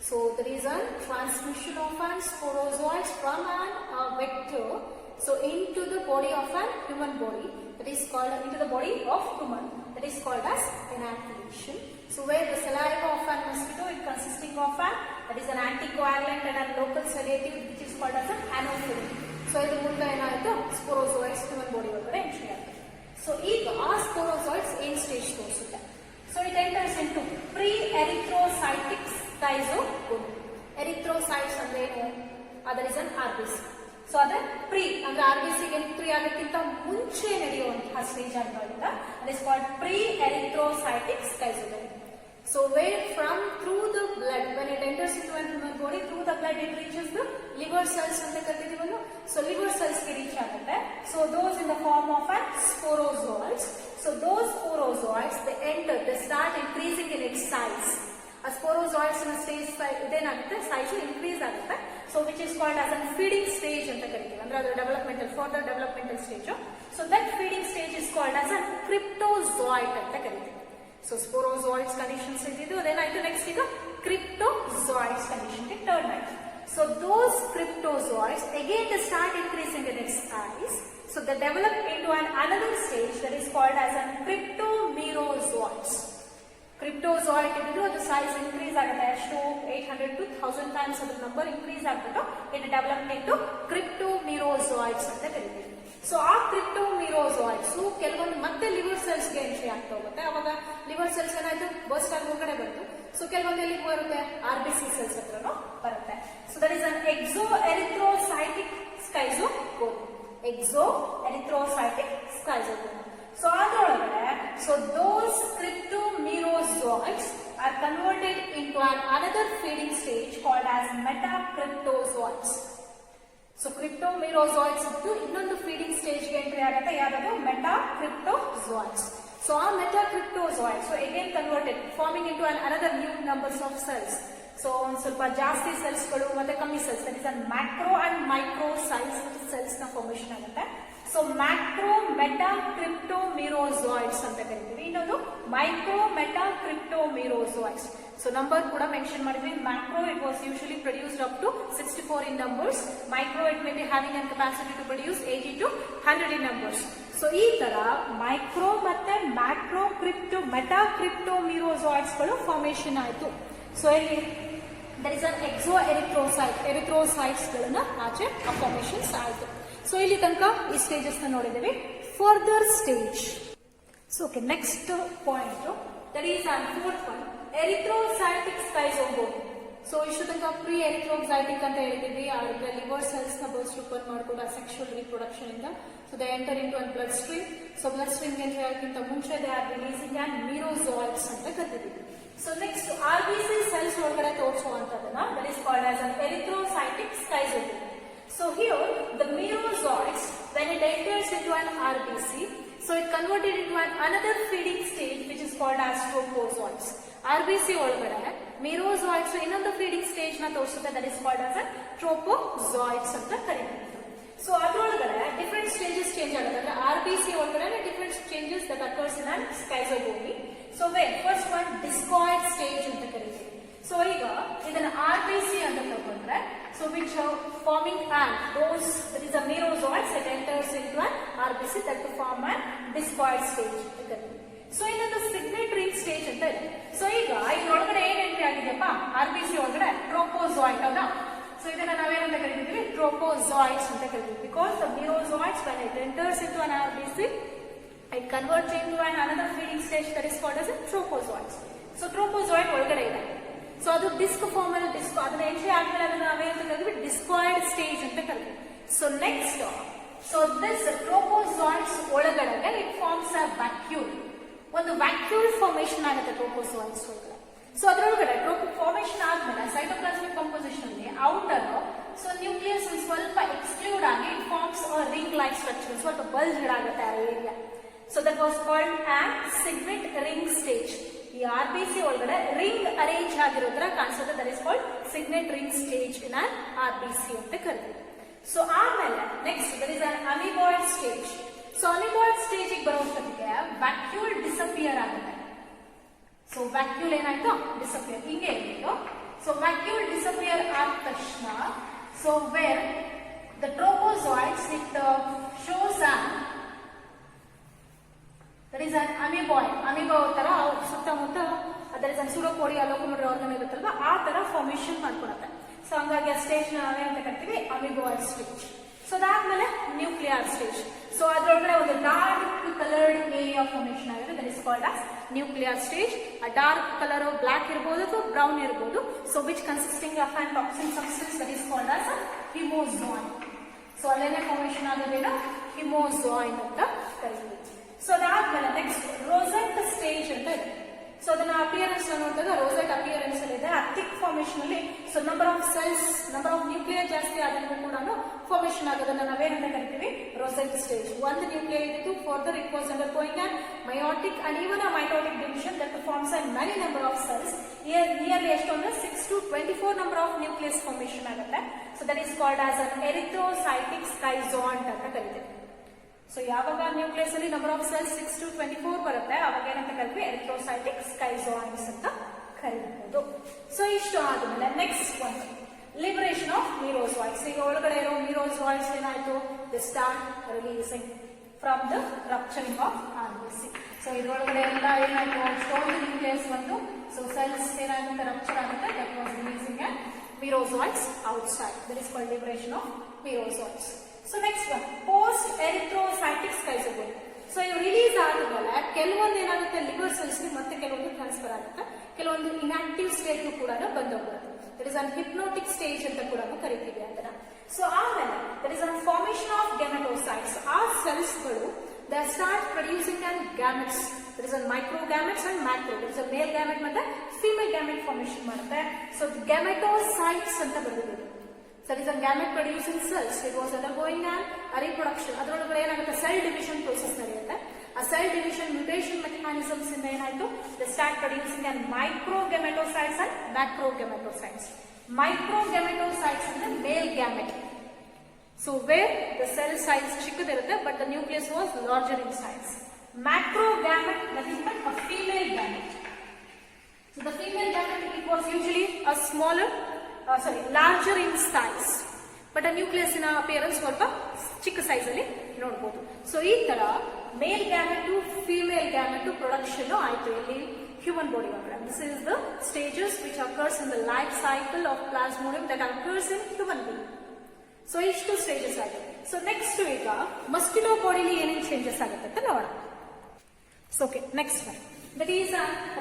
So there is a transmission of an sporozoids from a vector, so into the body of a human body, that is called into the body of human, that is called as inoculation. So where the saliva of a mosquito is consisting of a that is an anticoagulant and a local sedative which is called as an anophyllin. So ಇದು ಮುಂದೆ ಏನಾಯಿತು sporozoites human body ಒಳಗಡೆ entry ಆಗುತ್ತೆ. So ಈಗ ಆ sporozoites ಏನ್ stage ತೋರಿಸುತ್ತೆ? So it enters into pre erythrocytic schizogony. Erythrocytes ಅಂದ್ರೆ ಏನು? Other is an RBC. So ಅದೇ ಪ್ರೀ ಅಂದ್ರೆ ಆರ್ಬಿಸಿಗೆ ಎಂಟ್ರಿ ಆಗೋಕ್ಕಿಂತ ಮುಂಚೆ ನಡೆಯುವಂತಹ ಸ್ಟೇಜ್ ಆಗಿರೋದ್ರಿಂದ that is called pre erythrocytic schizogony. So where from through the blood, when it enters into an human body, through the blood it reaches the liver cells ಅಂತ ಕರಿತೀವಲ್ಲ. So liver cells ಗೆ reach ಆಗುತ್ತೆ. So those in the form of an sporozoids. So those sporozoids they enter, they start increasing in its size. A sporozoids in a stage ಇದೇನಾಗುತ್ತೆ size increase ಆಗುತ್ತೆ. So which is called as a feeding stage ಅಂತ ಕರಿತೀವಿ. ಅಂದ್ರೆ ಅದು developmental further developmental stage. So that feeding stage is called as a cryptozoite ಅಂತ ಕರಿತೀವಿ. So sporozoids conditions ididu, then I next idu cryptozoids condition ke turn ಆಯ್ತು. So those cryptozoids again they start increasing in its size. So they develop into another stage that is called as a cryptomerozoids. Cryptozoid ididu the size increase ಆಗುತ್ತೆ ಎಷ್ಟು 800 to 1000 times ಅದರ number increase ಆಗ್ಬಿಟ್ಟು it develop into cryptomerozoids ಅಂತ ಕರೀತೀವಿ. So ಆ ಕ್ರಿಪ್ಟೋಮಿರೋಜಾಯ್ಡ್ಸ್ ಕೆಲವೊಂದು ಮತ್ತೆ liver cells ಗೆ ಎಂಟ್ರಿ ಆಗ್ತಾ ಹೋಗುತ್ತೆ. ಅವಾಗ ಲಿವರ್ ಸೆಲ್ಸ್ ಏನಾಯ್ತು ಬರ್ಸ್ಟ್ ಆಗಿ ಹೊರಗಡೆ ಬಂತು. ಸೊ ಕೆಲವೊಂದು ಎಲ್ಲಿಗೆ ಬರುತ್ತೆ ಆರ್ಬಿಸಿ ಸೆಲ್ಸ್ ಹತ್ರನೂ ಬರುತ್ತೆ. So that is an exo erythrocytic schizogony. Exo erythrocytic schizogony. So ಅದರೊಳಗಡೆ so those cryptomerozoites are converted into another feeding stage called as metacryptozoids. ಸೊ ಕ್ರಿಪ್ಟೋಮಿರೋಜಾಯ್ಡ್ಸ್ ಇದ್ದು ಇನ್ನೊಂದು ಫೀಡಿಂಗ್ ಸ್ಟೇಜ್ ಗೆ ಎಂಟ್ರಿ ಆಗುತ್ತೆ. ಯಾವುದು ಮೆಟಾಕ್ರಿಪ್ಟೋಜಾಯ್ಡ್ಸ್. ಸೊ ಆ metacryptozoites so again converted forming into another new numbers of cells. So ಒಂದು ಸ್ವಲ್ಪ ಜಾಸ್ತಿ ಸೆಲ್ಸ್ ಗಳು ಮತ್ತೆ ಕಮ್ಮಿ cells that is macro and micro size cells ನ ಫಾರ್ಮೇಶನ್ ಆಗುತ್ತೆ. ಸೊ ಮ್ಯಾಕ್ರೋ ಮೆಟಾಕ್ರಿಪ್ಟೋಮಿರೋಜಾಯ್ಡ್ಸ್ ಅಂತ ಕರಿತೀವಿ. ಇನ್ನೊಂದು ಮೈಕ್ರೋ ಮೆಟಾಕ್ರಿಪ್ಟೋಮಿರೋಜಾಯ್ಡ್ಸ್. ಸೊ ನಂಬರ್ ಕೂಡ ಮೆನ್ಷನ್ ಮಾಡಿದ್ವಿ. Macro it was usually produced up to 64 in numbers. Micro it may be having an capacity to produce 80 to 100 in numbers. So ಈ ತರ micro ಮತ್ತೆ macro ಮೆಟಾಕ್ರಿಪ್ಟೋಮಿರೋಜಾಯ್ಡ್ಸ್ ಗಳು formation ಆಯ್ತು. ಸೊ ಇಲ್ಲಿ there is an exo erythrocytes ಗಳನ್ನ ಆಚೆ ಆ formations ಆಯ್ತು. ಸೊ ಇಲ್ಲಿ ತನಕ ಈ ಸ್ಟೇಜಸ್ ನೋಡಿದ್ದೀವಿ. Further stage. So okay next point that is an fourth one erythrocytic schizogony. So ಇಷ್ಟು ತನಕ ಪ್ರೀ ಎರಿಥ್ರೋಸೈಟಿಕ್ ಅಂತ ಹೇಳಿದ್ವಿ. ಅವ್ರಿಗೆ ಲಿವರ್ ಸೆಲ್ಸ್ ನ ಬರ್ಸ್ಟ್ ಓಪನ್ ಮಾಡಿಕೊಂಡು ಸೆಕ್ಷುವಲ್ ರಿಪ್ರೊಡಕ್ಷನ್ ಇಂದ so they enter into an blood stream. So blood stream entry ಆಗೋಕ್ಕಿಂತ ಮುಂಚೆ they are releasing an merozoites ಅಂತ ಕರಿತೀವಿ. ಸೊ ನೆಕ್ಸ್ಟ್ ಆರ್ಬಿಸಿ ಸೆಲ್ಸ್ ಒಳಗಡೆ ತೋರಿಸುವಂತದನ್ನ that is called as an erythrocytic schizogony. So here the merozoids when it enters into an RBC so it converted into another feeding stage which is called as tropozoids. RBC ಒಳಗಡೆ merozoids ಇನ್ನೊಂದು feeding stage ನ ತೋರಿಸುತ್ತೆ that is called as a tropozoids ಅಂತ ಕರೀತಾರೆ. So ಅದರೊಳಗಡೆ different stages change ಆಗುತ್ತೆ. ಅಂದ್ರೆ RBC ಒಳಗಡೆ different changes that occurs in an schizogony. So when first one discoid stage ಅಂತ ಕರೀತೀವಿ. ಸೊ ಈಗ ಇದನ್ನ RBC ಅಂತ ತಗೊಂಡ್ರೆ so which are forming an those that is a merozoids that enters into an RBC that to form an discoid stage. So ಇನ್ನೊಂದು Signet ring stage ಅಂತ ಇದೆ. So ಈಗ ಇದ್ರೊಳಗಡೆ ಏನ್ ಎಂಟ್ರಿ ಆಗಿದೆಯಪ್ಪ RBC ಒಳಗಡೆ ಟ್ರೋಪೋಜಾಯ್ಡ್ ಹೌದಾ. ಸೊ ಇದನ್ನ ನಾವೇನಂತ ಕರಿತೀವಿ ಟ್ರೋಪೋಜಾಯ್ಡ್ಸ್ ಅಂತ ಕರಿತೀವಿ. Because the merozoids when it enters into an RBC it converts into another feeding stage that is called as a tropozoids. ಸೊ ಟ್ರೋಪೋಜಾಯ್ಡ್ ಒಳಗಡೆ ಇದೆ. ಸೊ ಅದು ಡಿಸ್ಕ್ ಫಾರ್ಮ್ ಅಲ್ಲಿ ಡಿಸ್ಕ್ ಅದನ್ನ ಎಂಟ್ರಿ ಆದ್ಮೇಲೆ ಅದನ್ನ ನಾವೇನಂತ ಕರಿತೀವಿ ಡಿಸ್ಕಾಯ್ಡ್ ಸ್ಟೇಜ್ ಅಂತ ಕರಿತೀವಿ. So next so this trophozoites ಒಳಗಡೆ ಇಟ್ ಫಾರ್ಮ್ಸ್ ಅ ವ್ಯಾಕ್ಯೂಲ್. ಒಂದು ವ್ಯಾಕ್ಯೂಲ್ ಫಾರ್ಮೇಶನ್ ಆಗುತ್ತೆ ಟ್ರೋಪೋಜಾಯ್ಡ್ಸ್ ಒಳಗಡೆ. ಸೊ ಅದರೊಳಗಡೆ ಫಾರ್ಮೇಶನ್ ಆದ್ಮೇಲೆ ಸೈಟೋಪ್ಲಾಸ್ಮಿಕ್ ಕಂಪೋಸಿಷನ್ ಅಲ್ಲಿ ಔಟರ್ ಸೊ ನ್ಯೂಕ್ಲಿಯಸ್ ಸ್ವಲ್ಪ ಎಕ್ಸ್ಕ್ಲೂಡ್ ಆಗಿ it forms a ring like structure. ಸ್ವಲ್ಪ ಬಲ್ಜ್ ಆಗುತ್ತೆ ಆ area. So that was called an Signet ring stage. ಈ RBC ಒಳಗಡೆ ರಿಂಗ್ ಅರೇಂಜ್ ಆಗಿರೋದ್ರ ಕಾಣಿಸುತ್ತೆ that is called signet ring stage in an RBC ಅಂತ ಕರೀತೀವಿ. ಸೊ ಆಮೇಲೆ next that is an amoeboid stage. So amoeboid stage ಗೆ ಬರೋಷ್ಟೊತ್ತಿಗೆ vacuole disappear ಆಗುತ್ತೆ. ಸೊ ವ್ಯಾಕ್ಯೂಲ್ ಏನಾಯ್ತು ಡಿಸಪಿಯರ್ ಹಿಂಗೆ ಇತ್ತು. ಸೊ ವ್ಯಾಕ್ಯೂಲ್ ಡಿಸಪಿಯರ್ ಆದ ತಕ್ಷಣ so where the trophozoites it shows an that is an amoeboid. Amoeba ತರ ಸುತ್ತಮುತ್ತ there is pseudopodia locomotor organ ಇರುತ್ತಲ್ವಾ ಆ ತರ ಫಾರ್ಮೇಶನ್ ಮಾಡ್ಕೊಳುತ್ತೆ. ಸೊ ಹಂಗಾಗಿ ಆ ಸ್ಟೇಜ್ ನಾವೇ ಅಂತ ಕರಿತೀವಿ ಅಮೀಬಾಯ್ಡ್ ಸ್ಟೇಜ್. ಸೊ ಅದಾದ್ಮೇಲೆ ನ್ಯೂಕ್ಲಿಯರ್ ಸ್ಟೇಜ್. ಸೊ ಅದರೊಳಗಡೆ ಒಂದು ಡಾರ್ಕ್ ಕಲರ್ಡ್ ಏರಿಯಾ ಫಾರ್ಮೇಶನ್ ಆಗಿದೆ, that is called as nuclear stage. ಆ ಡಾರ್ಕ್ ಕಲರ್ ಬ್ಲಾಕ್ ಇರಬಹುದು ಅಥವಾ ಬ್ರೌನ್ ಇರಬಹುದು. So which consisting of an toxin substance that is called as haemozoin. So ಅಲ್ಲೇನೆ formation ಆಗೋದೇನು haemozoin ಅಂತ ಕರಿತೀವಿ. ಸೊ ಅದಾದ್ಮೇಲೆ ನೆಕ್ಸ್ಟ್ ರೋಸೆಟ್ ಸ್ಟೇಜ್ ಅಂತ ಇದೆ. ಸೊ ಅದನ್ನ ಅಪಿಯರೆನ್ಸ್ ನೋಡಿದಾಗ ರೋಸೆಟ್ ಅಪಿಯರೆನ್ಸ್ ಅಲ್ಲಿ ಇದೆ. ಥಿಕ್ ಫಾರ್ಮೇಶನ್ ಅಲ್ಲಿ so number of cells, number of nuclear ಜಾಸ್ತಿ ಆದಂಗೂ ಕೂಡ ಫಾರ್ಮೇಶನ್ ಆಗೋದನ್ನ ನಾವೇನಂತ ಕರಿತೀವಿ ರೋಸೆಟ್ ಸ್ಟೇಜ್. ಒಂದು ನ್ಯೂಕ್ಲಿಯರ್ ಇದ್ದು further it was under on meiotic and even a mitotic division that forms and many number of cells. Nearly ಎಷ್ಟು ಅಂದ್ರೆ 6 to 24 number of nucleus formation ಆಗುತ್ತೆ. So that is called as an erythrocytic schizont ಅಂತ ಕರಿತೀವಿ. So ಯಾವಾಗ nucleus ಅಲ್ಲಿ number of cells 6 to 24 ಬರುತ್ತೆ ಅವಾಗ ಏನಂತ ಕರಿತೀವಿ ಎರಿಥ್ರೋಸೈಟಿಕ್ ಸ್ಕೈಜಾಯ್ಡ್ಸ್ ಅಂತ ಕರೀಬಹುದು. ಸೊ ಇಷ್ಟು ಆದ್ಮೇಲೆ ನೆಕ್ಸ್ಟ್ ಒಂದು ಲಿಬರೇಷನ್ ಆಫ್ ಮೀರೋಜಾಯ್ಡ್ಸ್. ಈಗ ಒಳಗಡೆ ಇರೋ ಮೀರೋಜಾಯ್ಡ್ಸ್ ಏನಾಯ್ತು, the start releasing from the rupturing of RBC. So ಇದ್ರೊಳಗಡೆ ಎಲ್ಲ ಏನಾಯ್ತು, ಸ್ಟೋರ್ಡ್ ನ್ಯೂಕ್ಲಿಯಸ್ ಬಂದು ಸೊ ಸೆಲ್ಸ್ ಏನಾಗುತ್ತೆ ರಪ್ಚರ್ ಆಗುತ್ತೆ, that was releasing and merozoites outside, that is called liberation of merozoites. So next one post erythrocytic schizogony. So ಇವು release ಆದ್ಮೇಲೆ ಕೆಲವೊಂದು ಏನಾಗುತ್ತೆ ಲಿವರ್ ಸೆಲ್ಸ್ ಮತ್ತೆ ಕೆಲವೊಂದು ಟ್ರಾನ್ಸ್ಫರ್ ಆಗುತ್ತೆ, ಕೆಲವೊಂದು ಇನ್ಆಕ್ಟಿವ್ ಸ್ಟೇಟ್ ಕೂಡ ಬಂದೋಗ್ಬರುತ್ತೆ. That is an hypnotic stage ಅಂತ ಕೂಡ ಕರಿತೀವಿ ಅದನ್ನ. ಸೊ ಆಮೇಲೆ that is an formation of gametocytes. ಆ ಸೆಲ್ಸ್ ಗಳು they start producing and gametes. That is an micro gametes and macro. That is a male gamete ಮತ್ತೆ ಫೀಮೇಲ್ ಗ್ಯಾಮೆಟ್ ಫಾರ್ಮೇಶನ್ ಮಾಡುತ್ತೆ. So gametocytes ಅಂತ ಬಂದಿದೆ. So it is a gamete producing cells. It was undergoing a reproduction. ಅದರೊಳಗಡೆ ಏನಾಗುತ್ತೆ cell division process ನಡೆಯುತ್ತೆ. ಆ cell division mutation mechanisms ಇಂದ ಏನಾಯ್ತು, they start producing and microgametocytes and macrogametocytes. Microgametocytes ಅಂದ್ರೆ male gamete. So where the cell size ಚಿಕ್ಕದಿರುತ್ತೆ but the nucleus was larger in size. Macrogamete nothing but a female gamete. So the female gamete it was usually a smaller larger in size, but a nucleus in appearance ಸ್ವಲ್ಪ ಚಿಕ್ಕ size ಅಲ್ಲಿ ನೋಡಬಹುದು. So ಈ ತರ male gamete to female gamete production ಆಯ್ತು ಇಲ್ಲಿ human body ಒಳಗಡೆ. This is the stages which occurs in the life cycle of Plasmodium that occurs in human being. So ಇಷ್ಟು ಸ್ಟೇಜಸ್ ಆಗಿದೆ. ಸೊ ನೆಕ್ಸ್ಟ್ ಈಗ ಮಸ್ಕಿಟೋ ಬಾಡಿಲಿ ಏನೇನು ಚೇಂಜಸ್ ಆಗುತ್ತೆ ಅಂತ ನೋಡೋಣ. So okay next one that is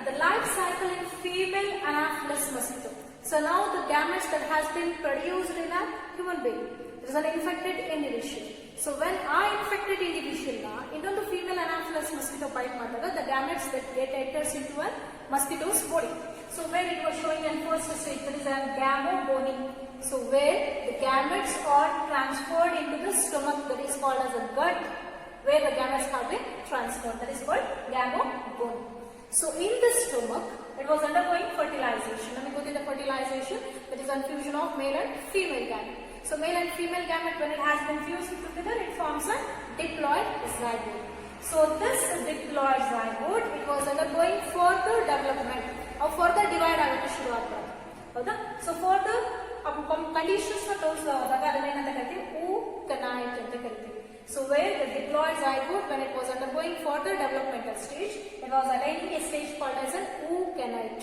the life cycle in female Anopheles mosquito. So now the gametes that has been produced in a human being, it is an infected individual. So when I infected individual na innondu female anopheles mosquito bite madada, the gametes that get enters into a mosquito's body. So where it was showing in first stage, there is a gamobony. So where the gametes are transferred into the stomach, that is called as a gut, where the gametes have been transferred, that is called gamobony. So in the stomach it was undergoing fertilization. Let me go to the fertilization, that is a fusion of male and female gamete. So male and female gamete, when it has been fused together, it forms a diploid zygote. So this diploid zygote, it was undergoing further development or further divide ಆಗುತ್ತೆ ಶುರು ಆಗ್ತದೆ. ಹೌದಾ? So further conditions ನ ತೋರಿಸಿದಾಗ ಅದನ್ನ ಏನಂತ ಕರಿತೀವಿ, ookanite ಅಂತ ಕರಿತೀವಿ. So where the diploid zygote, when it was undergoing further developmental stage, it was attaining a stage called as an ookanite.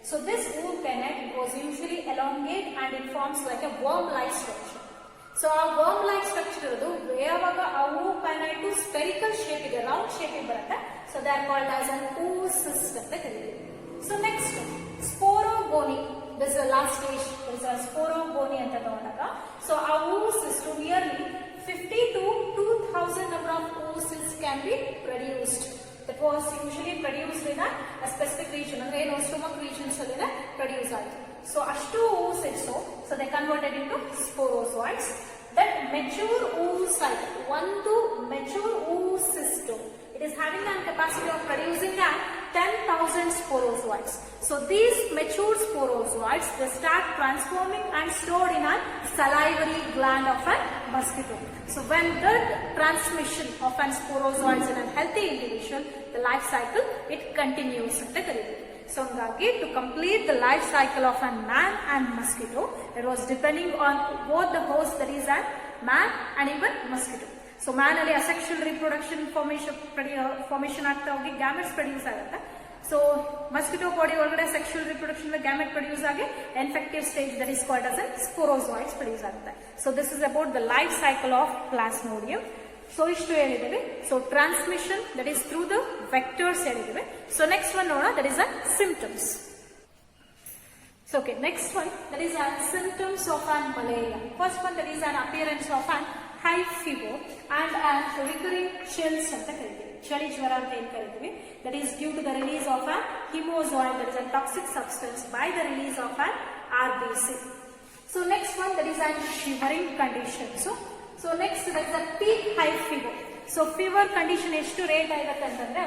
So this ookanite, it was usually elongate and it forms like a worm-like structure. So a worm-like structure irodu yaವಾಗ ಆ ookanite spherical shape ಗೆ round shape ಗೆ ಬರುತ್ತೆ. So they are called as an oocyst ಅಂತ ಕರೀತೀವಿ. So next sporogony. This is the last stage. This is a sporogony ಅಂತ ತಗೊಂಡಾಗ so ಆ oocyst nearly 50 to 2000 number of oocysts can be produced. That was usually produced in a specific region, ಅಂದ್ರೆ ಏನು stomach regions ಅಲ್ಲಿ produce ಆಯ್ತು. So ಅಷ್ಟು oocysts, so they converted into sporozoites. That mature oocyte, ಒಂದು mature oocyst, it is having a capacity of producing 10,000 sporozoites. So these mature sporozoites, they start transforming and stored in a salivary gland of a mosquito. So when the transmission of an sporozoites in a healthy individual, the life cycle, it continues. So to complete the life cycle of a man and mosquito, it was depending on both the host, that is a man and even mosquito. So man ಅಲ್ಲಿ asexual reproduction formation ಆಗ್ತಾ ಹೋಗಿ gametes produce ಆಗುತ್ತೆ. So mosquito body ಒಳಗಡೆ sexual reproduction gamete produce ಆಗಿ infective stage that is called as sporozoites produce ಆಗುತ್ತೆ. So this is about the life cycle of Plasmodium. So ಇಷ್ಟು ಹೇಳಿದ್ದೇವೆ. So transmission that is through the vectors ಹೇಳಿದ್ದೇವೆ. So next one ನೋಡೋಣ, that is a symptoms. So okay, next one, that is symptoms of an malaria. First one, that is an appearance of an high fever and an recurring chills anta kariತೀವಿ. ಚಳಿ ಜ್ವರ ಅಂತ ಏನು ಕರಿತೀವಿ. That is due to the release of an hemozoin, that is a toxic substance, by the release of an RBC. So next one, that is a shivering condition. So next, that is a peak high fever. So fever condition ಎಷ್ಟು rate ಆಗುತ್ತೆ ಅಂತಂದ್ರೆ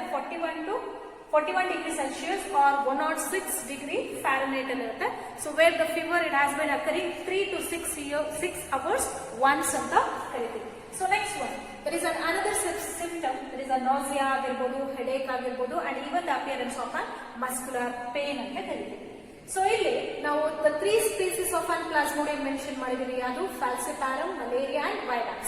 41 degree Celsius or 106 degree Fahrenheit ಇರುತ್ತೆ. So where the fever it has been occurring 3 to 6 hours once ಅಂತ ಕರಿತೀವಿ. So next one, there is another symptom, there is a nausea ಆಗಿರ್ಬೋದು, headache ಆಗಿರ್ಬೋದು, and even the appearance of a muscular pain ಅಂತ ಕರಿತೀವಿ. So ಇಲ್ಲಿ ನಾವು the 3 species of an plasmodium mention ಮಾಡಿದೀವಿ. ಅದು falciparum, malaria and vivax.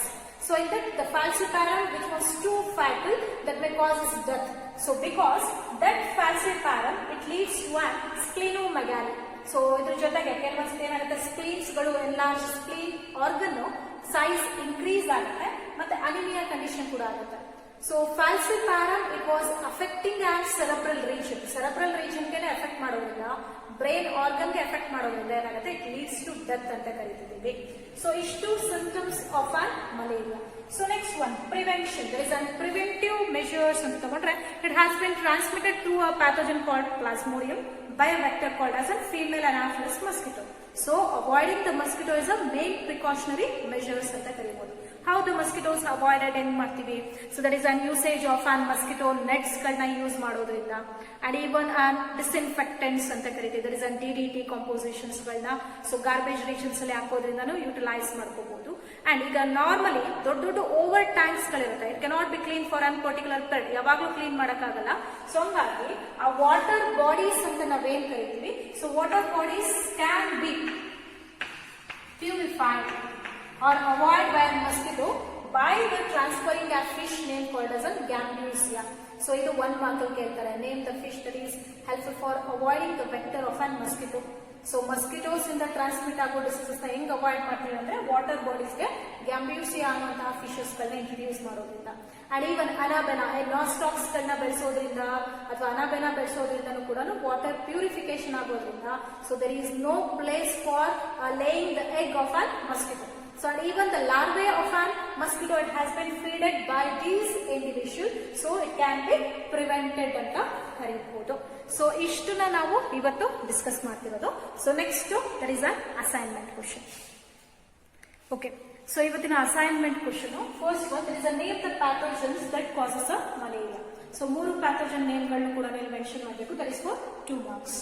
So in that, the falciparum, which was too fatal, that may cause death. So because that falciparum, it leads to an splenomegaly. So ಇದ್ರ ಜೊತೆಗೆ ಕೆಲವೊಂದು ಏನಾಗುತ್ತೆ, ಸ್ಪ್ಲೀನ್ಸ್ ಗಳು enlarge spleen organ size increase ಆಗುತ್ತೆ ಮತ್ತೆ anaemia condition ಕೂಡ ಆಗುತ್ತೆ. So falciparum, it was affecting an cerebral region. cerebral region ಗೆ ಎಫೆಕ್ಟ್ ಮಾಡೋದ್ರಿಂದ ಬ್ರೈನ್ ಆರ್ಗನ್ ಗೆ ಎಫೆಕ್ಟ್ ಮಾಡೋದ್ರಿಂದ ಏನಾಗುತ್ತೆ, ಇಟ್ ಲೀಡ್ಸ್ ಟು ಡೆತ್ ಅಂತ ಕರಿತಿದ್ದೀವಿ. ಸೊ ಇಷ್ಟು symptoms of on malaria. So next one, prevention. There is an preventive measures ಅಂತ ತಗೊಂಡ್ರೆ, it has been transmitted through a pathogen called Plasmodium by a vector called as a female anaphylaxis mosquito. So avoiding the mosquito is a main precautionary measures ಅಂತ ಕರೀಬಹುದು. How the mosquitoes avoided ಹೆಂಗ್ ಮಾಡ್ತೀವಿ? So that is an usage of an mosquito nets ಗಳನ್ನ use ಮಾಡೋದ್ರಿಂದ, and even an disinfectants ಅಂತ ಕರೀತೀವಿ. that is an DDT compositions ಗಳನ್ನ so garbage regions ಅಲ್ಲಿ ಹಾಕೋದ್ರಿಂದನೂ ಯುಟಿಲೈಸ್ ಮಾಡ್ಕೋಬಹುದು. ಅಂಡ್ ಈಗ ನಾರ್ಮಲಿ ದೊಡ್ಡ ದೊಡ್ಡ ಓವರ್ ಟ್ಯಾಂಕ್ಸ್ ಗಳಿರುತ್ತೆ, it cannot be clean for an particular period, ಯಾವಾಗ್ಲೂ ಕ್ಲೀನ್ ಮಾಡಕ್ಕಾಗಲ್ಲ. ಸೊ ಹಂಗಾಗಿ ಆ ವಾಟರ್ ಬಾಡೀಸ್ ಅಂತ ನಾವೇನ್ ಕರಿತೀವಿ, so water bodies can be purified or avoid by a mosquito by the transferring a fish name called as a Gambusia. So ಇದು one mark ಅಲ್ಲಿ ಕೇಳ್ತಾರೆ, name the fish that is helpful for avoiding the vector of a mosquito. So mosquitoes ಇಂದ transmit ಆಗೋ diseases ನ ಹೆಂಗ್ avoid ಮಾಡ್ತೀವಿ ಅಂದ್ರೆ water bodies ಗೆ ಗ್ಯಾಂಬ್ಯೂಸಿಯಾ ಅನ್ನುವಂತಹ ಫಿಶಸ್ ಗಳನ್ನ ಇಂಟ್ರೊಡ್ಯೂಸ್ ಮಾಡೋದ್ರಿಂದ, ಅಂಡ್ ಈವನ್ ಅನಾಬೆನಾ ನಾಸ್ಟಾಕ್ಸ್ ಗಳನ್ನ ಬೆಳೆಸೋದ್ರಿಂದ ಅಥವಾ ಅನಾಬೆನಾ ಬೆಳೆಸೋದ್ರಿಂದನೂ ಕೂಡ ವಾಟರ್ ಪ್ಯೂರಿಫಿಕೇಶನ್ ಆಗೋದ್ರಿಂದ, so there is no place for laying the egg of an mosquito. So and even the larvae of an mosquito, it has been feeded by these individuals, so it can be prevented ಅಂತ ಕರೀಬಹುದು. So ಇಷ್ಟನ್ನ ನಾವು ಇವತ್ತು discuss ಮಾಡ್ತಿರೋದು. So next that is an assignment question. Okay, so ಇವತ್ತಿನ assignment question first one, that is a name the pathogens that causes a malaria. So 3 pathogen name ಗಳನ್ನು ಕೂಡ ನೀವು mention ಮಾಡಬೇಕು. That is for 2 marks.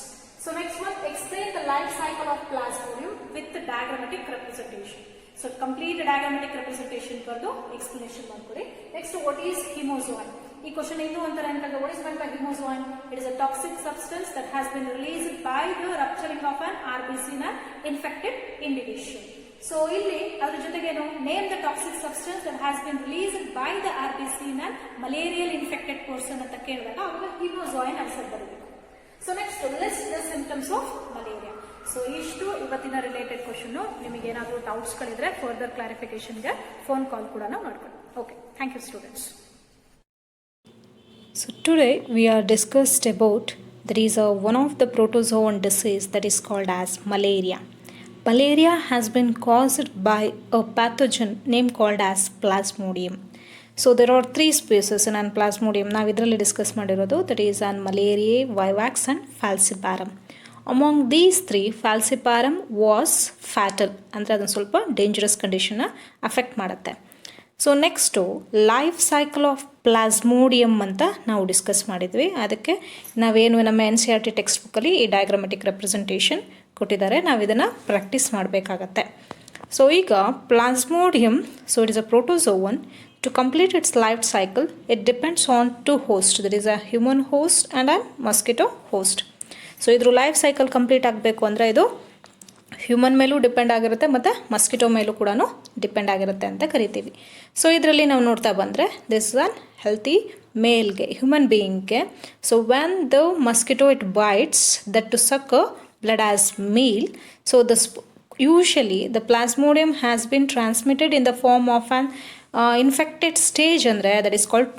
So next one, explain the life cycle of Plasmodium with the diagrammatic representation. So complete diagrammatic representation ಬರ್ದು explanation ಮಾಡ್ಕೊಳ್ಳಿ. Next, what is hemozoin? ಈ question ಏನು ಅಂತಾರೆ ಅಂತಂದ್ರೆ, what is meant by hemozoin? It is a toxic substance that has been released by the rupturing of an RBC in an infected individual. So ಇಲ್ಲಿ ಅದ್ರ ಜೊತೆಗೇನು, name the toxic substance that has been released by the RBC in an malarial infected person ಅಂತ ಕೇಳಿದಾಗ ಅವಾಗ hemozoin answer ಬರಬೇಕು. So next, list the symptoms of malaria. So ಇಷ್ಟು ಇವತ್ತಿನ related question. ನಿಮಗೆ ಏನಾದರೂ ಡೌಟ್ಸ್ ಗಳಿದ್ರೆ ಫರ್ದರ್ ಕ್ಲಾರಿಫಿಕೇಶನ್ಗೆ ಫೋನ್ ಕಾಲ್ ಕೂಡ ಮಾಡ್ಕೊಳ್ಳಿ. Okay, thank you students. So today we are discussed about there is one of the protozoan disease that is called as malaria. Malaria has been caused by a pathogen named called as Plasmodium. So there are 3 species in an Plasmodium. ನಾವು ಇದರಲ್ಲಿ discuss ಮಾಡಿರೋದು that is an Malariae, Vivax and Falciparum. Among these 3, Falciparum was fatal, ಅಂದರೆ ಅದೊಂದು ಸ್ವಲ್ಪ dangerous ಕಂಡೀಷನ್ನ affect ಮಾಡುತ್ತೆ. So next life cycle of plasmodium ಅಂತ ನಾವು discuss ಮಾಡಿದ್ವಿ. ಅದಕ್ಕೆ ನಾವೇನು ನಮ್ಮ NCERT ಟೆಕ್ಸ್ಟ್ ಬುಕ್ಕಲ್ಲಿ ಈ ಡಯಾಗ್ರಾಮೆಟಿಕ್ ರೆಪ್ರೆಸೆಂಟೇಷನ್ ಕೊಟ್ಟಿದ್ದಾರೆ, ನಾವು ಇದನ್ನು ಪ್ರಾಕ್ಟೀಸ್ ಮಾಡಬೇಕಾಗತ್ತೆ. ಸೊ ಈಗ Plasmodium, so it is a protozoan. To complete its life cycle, it depends on 2 hosts. There is a human host and a mosquito host. So ಇದ್ರ life cycle complete ಆಗಬೇಕು ಅಂದರೆ ಇದು human ಮೇಲೂ depend ಆಗಿರುತ್ತೆ ಮತ್ತು mosquito ಮೇಲೂ ಕೂಡ depend ಆಗಿರುತ್ತೆ ಅಂತ ಕರಿತೀವಿ. ಸೊ ಇದರಲ್ಲಿ ನಾವು ನೋಡ್ತಾ ಬಂದರೆ ದಿಸ್ ಇಸ್ ಆನ್ ಹೆಲ್ತಿ ಮೇಲ್ಗೆ ಹ್ಯೂಮನ್ ಬೀಯಿಂಗ್ಗೆ. So when the mosquito it bites that to suck blood as meal, so usually the plasmodium has been transmitted in the form of an infected stage ಅಂದರೆ that is called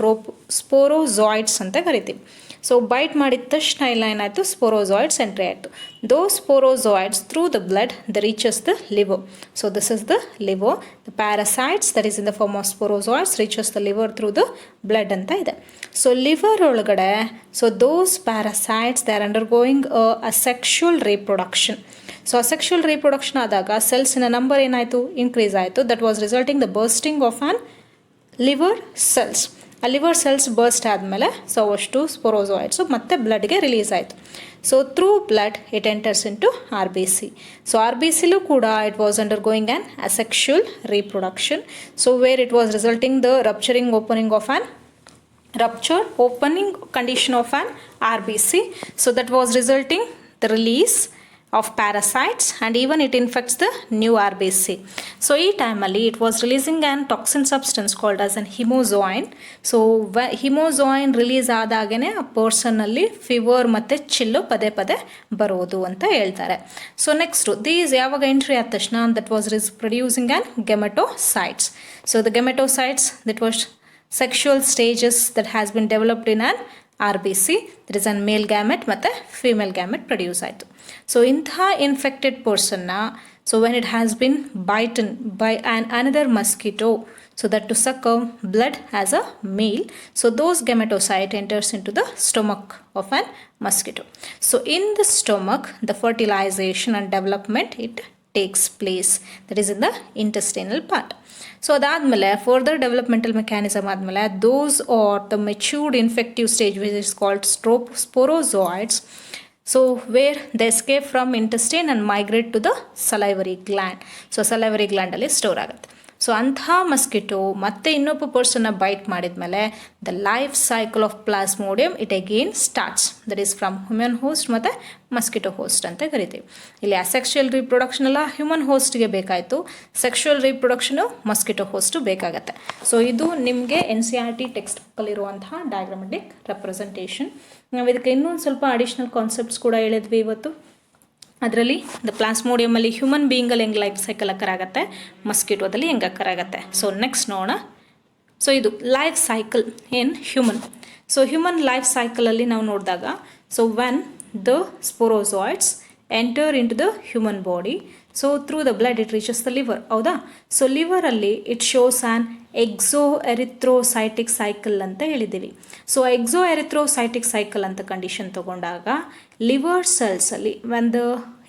sporozoids ಅಂತ ಕರಿತೀವಿ. So byte ಮಾಡಿದ ತಕ್ಷಣ ಇಲ್ಲ ಏನಾಯಿತು, ಸ್ಪೋರೋಜಾಯ್ಡ್ಸ್ entry ಆಯಿತು. Though sporozoites through the blood the reaches the liver. So this is the liver. The parasites that is in the form of sporozoites reaches the liver through the blood ಅಂತ ಇದೆ. So liver ಒಳಗಡೆ so those parasites they are under asexual reproduction. So asexual reproduction ಆದಾಗ ಸೆಲ್ಸಿನ number ಏನಾಯಿತು, increase ಆಯಿತು. That was resulting the bursting of an liver cells. ಆ liver cells burst ಆದಮೇಲೆ so ಅಷ್ಟು ಸ್ಪೋರೋಜಾಯ್ಡ್ಸು ಮತ್ತೆ ಬ್ಲಡ್ಗೆ ರಿಲೀಸ್ ಆಯಿತು. So through blood it enters into R B C. So R B ಸಿಲೂ ಕೂಡ it was under an asexual reproduction. So where it was resulting the opening of an ruptured opening condition of an RBC. So that was resulting the release of parasites and even it infects the new RBC. So ಈ ಟೈಮಲ್ಲಿ it was releasing an toxin substance called as an hemozoin. So hemozoin release ಆದಾಗೇ ಆ ಪರ್ಸನ್ನಲ್ಲಿ fever ಮತ್ತು ಚಿಲ್ಲು ಪದೇ ಪದೇ ಬರೋದು ಅಂತ ಹೇಳ್ತಾರೆ. ಸೊ ನೆಕ್ಸ್ಟು ದೀಸ್ ಯಾವಾಗ ಎಂಟ್ರಿ ಆದ ತಕ್ಷಣ that was producing an gametocytes. So the gametocytes that was sexual stages that has been developed in an RBC. There is a male gamete ಮತ್ತು female gamete produce ಆಯಿತು. So ಇಂಥ infected ಪರ್ಸನ್ನ so when it has been bitten by another mosquito so that to suck blood as a meal, so those gametocyte enters into the stomach of an mosquito. So in the stomach the fertilization and development it takes place, that is in the intestinal part. So ಅದಾದಮೇಲೆ further developmental mechanism ಆದಮೇಲೆ those are the matured infective stage which is called sporozoites. So where the escape from intestine and migrate to the salivary gland. So salivary ಗ್ಲ್ಯಾಂಡಲ್ಲಿ store ಆಗುತ್ತೆ. So ಅಂಥ mosquito ಮತ್ತೆ ಇನ್ನೊಬ್ಬ ಪರ್ಸನ್ನ bite ಮಾಡಿದ್ಮೇಲೆ the life cycle of Plasmodium it again starts. That is from human host ಮತ್ತು mosquito host ಅಂತ ಕರಿತೀವಿ. ಇಲ್ಲಿ ಅಸೆಕ್ಷುವಲ್ ರೀಪ್ರೊಡಕ್ಷನ್ ಎಲ್ಲ ಹ್ಯೂಮನ್ ಹೋಸ್ಟ್ಗೆ ಬೇಕಾಯಿತು, ಸೆಕ್ಷುವಲ್ ರೀಪ್ರೊಡಕ್ಷನು ಮಸ್ಕಿಟೋ ಹೋಸ್ಟು ಬೇಕಾಗತ್ತೆ. ಸೊ ಇದು ನಿಮಗೆ NCERT ಟೆಕ್ಸ್ಟ್ ಬುಕ್ಕಲ್ಲಿರುವಂತಹ ಡಯಾಗ್ರಾಮೆಟಿಕ್ ರೆಪ್ರೆಸೆಂಟೇಷನ್. ನಾವು ಇದಕ್ಕೆ ಇನ್ನೊಂದು ಸ್ವಲ್ಪ ಅಡಿಷ್ನಲ್ ಕಾನ್ಸೆಪ್ಟ್ಸ್ ಕೂಡ ಹೇಳಿದ್ವಿ ಇವತ್ತು. ಅದರಲ್ಲಿ ದ ಪ್ಲಾಸ್ಮೋಡಿಯಮಲ್ಲಿ ಹ್ಯೂಮನ್ ಬೀಯಿಂಗಲ್ಲಿ ಹೆಂಗೆ ಲೈಫ್ ಸೈಕಲ್ ಅಕ್ಕರಾಗತ್ತೆ, ಮಸ್ಕಿಟೋದಲ್ಲಿ ಹೆಂಗೆ ಅಕ್ಕರಾಗತ್ತೆ. ಸೊ ನೆಕ್ಸ್ಟ್ ನೋಡೋಣ. ಸೊ ಇದು life cycle in human. So human life ಸೈಕಲಲ್ಲಿ ನಾವು ನೋಡಿದಾಗ so when the sporozoites enter into the human body, so through the blood it reaches the liver. ಹೌದಾ? ಸೊ ಲಿವರಲ್ಲಿ it shows an exoerythrocytic cycle ಅಂತ ಹೇಳಿದ್ದೀವಿ. So exoerythrocytic cycle ಅಂತ condition ತಗೊಂಡಾಗ liver ಸೆಲ್ಸಲ್ಲಿ when the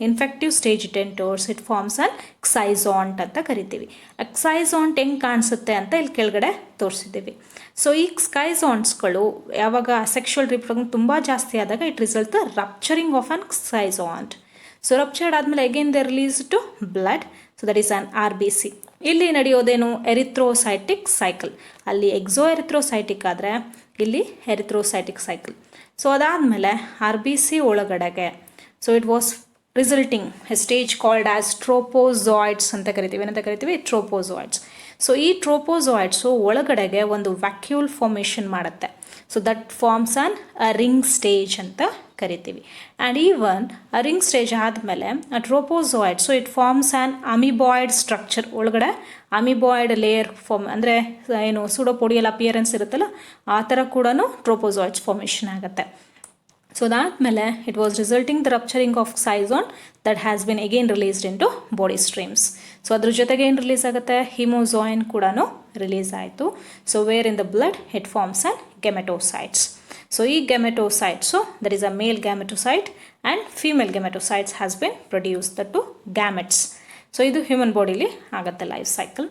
infective stage it enters it forms an schizont ಅಂತ ಕರಿತೀವಿ. ಎಕ್ಸೈಸಾಂಟ್ ಹೆಂಗೆ ಕಾಣಿಸುತ್ತೆ ಅಂತ ಇಲ್ಲಿ ಕೆಳಗಡೆ ತೋರಿಸಿದ್ದೀವಿ. ಸೊ ಈ ಸ್ಕೈಸಾಂಟ್ಸ್ಗಳು ಯಾವಾಗ ಸೆಕ್ಷುವಲ್ ರೀಪ್ರೊಡಕ್ಷನ್ ತುಂಬ ಜಾಸ್ತಿ ಆದಾಗ it result the rupturing of an schizont. So ruptured ಆದಮೇಲೆ again the release to blood. So that is an RBC. ಇಲ್ಲಿ ನಡೆಯೋದೇನು, ಎರಿಥ್ರೋಸೈಟಿಕ್ ಸೈಕಲ್. ಅಲ್ಲಿ ಎಕ್ಸೋ-ಎರಿಥ್ರೋಸೈಟಿಕ್ ಆದರೆ ಇಲ್ಲಿ ಎರಿಥ್ರೋಸೈಟಿಕ್ ಸೈಕಲ್. ಸೊ ಅದಾದಮೇಲೆ RBC ಒಳಗಡೆಗೆ so it was resulting a stage called as trophozoites ಅಂತ ಕರಿತೀವಿ. ಏನಂತ ಕರಿತೀವಿ? ಟ್ರೋಪೋಜಾಯ್ಡ್ಸ್. ಸೊ ಈ ಟ್ರೋಪೋಜಾಯ್ಡ್ಸು ಒಳಗಡೆಗೆ ಒಂದು ವ್ಯಾಕ್ಯೂಲ್ ಫಾರ್ಮೇಷನ್ ಮಾಡುತ್ತೆ. So that forms an a ring stage ಅಂತ ಕರಿತೀವಿ. And even a ring stage ಆದಮೇಲೆ ಆ trophozoite so it forms an amoeboid structure. ಒಳಗಡೆ ಅಮಿಬಾಯ್ಡ್ ಲೇಯರ್ ಫಾರ್ಮ್ ಅಂದರೆ ಏನು ಸುಡೋಪೊಡಿಯಲ್ ಅಪಿಯರೆನ್ಸ್ ಇರುತ್ತಲ್ಲ ಆ ಥರ ಕೂಡ ಟ್ರೋಪೋಜಾಯ್ಡ್ಸ್ ಫಾರ್ಮೇಷನ್ ಆಗುತ್ತೆ. ಸೊ ಅದಾದಮೇಲೆ it was resulting the rupturing of ಸೈಜಾನ್ that has been again released into body streams. So ಅದ್ರ ಜೊತೆಗೆ ಏನು ರಿಲೀಸ್ ಆಗುತ್ತೆ, ಹಿಮೋಜಾಯಿನ್ ಕೂಡ ರಿಲೀಸ್ ಆಯಿತು. So where in the blood it forms an gametocytes. So ಈ gametocytes that is a male gametocyte and female gametocytes has been produce the two gametes. So ಇದು human ಬಾಡಿಲಿ ಆಗುತ್ತೆ life cycle.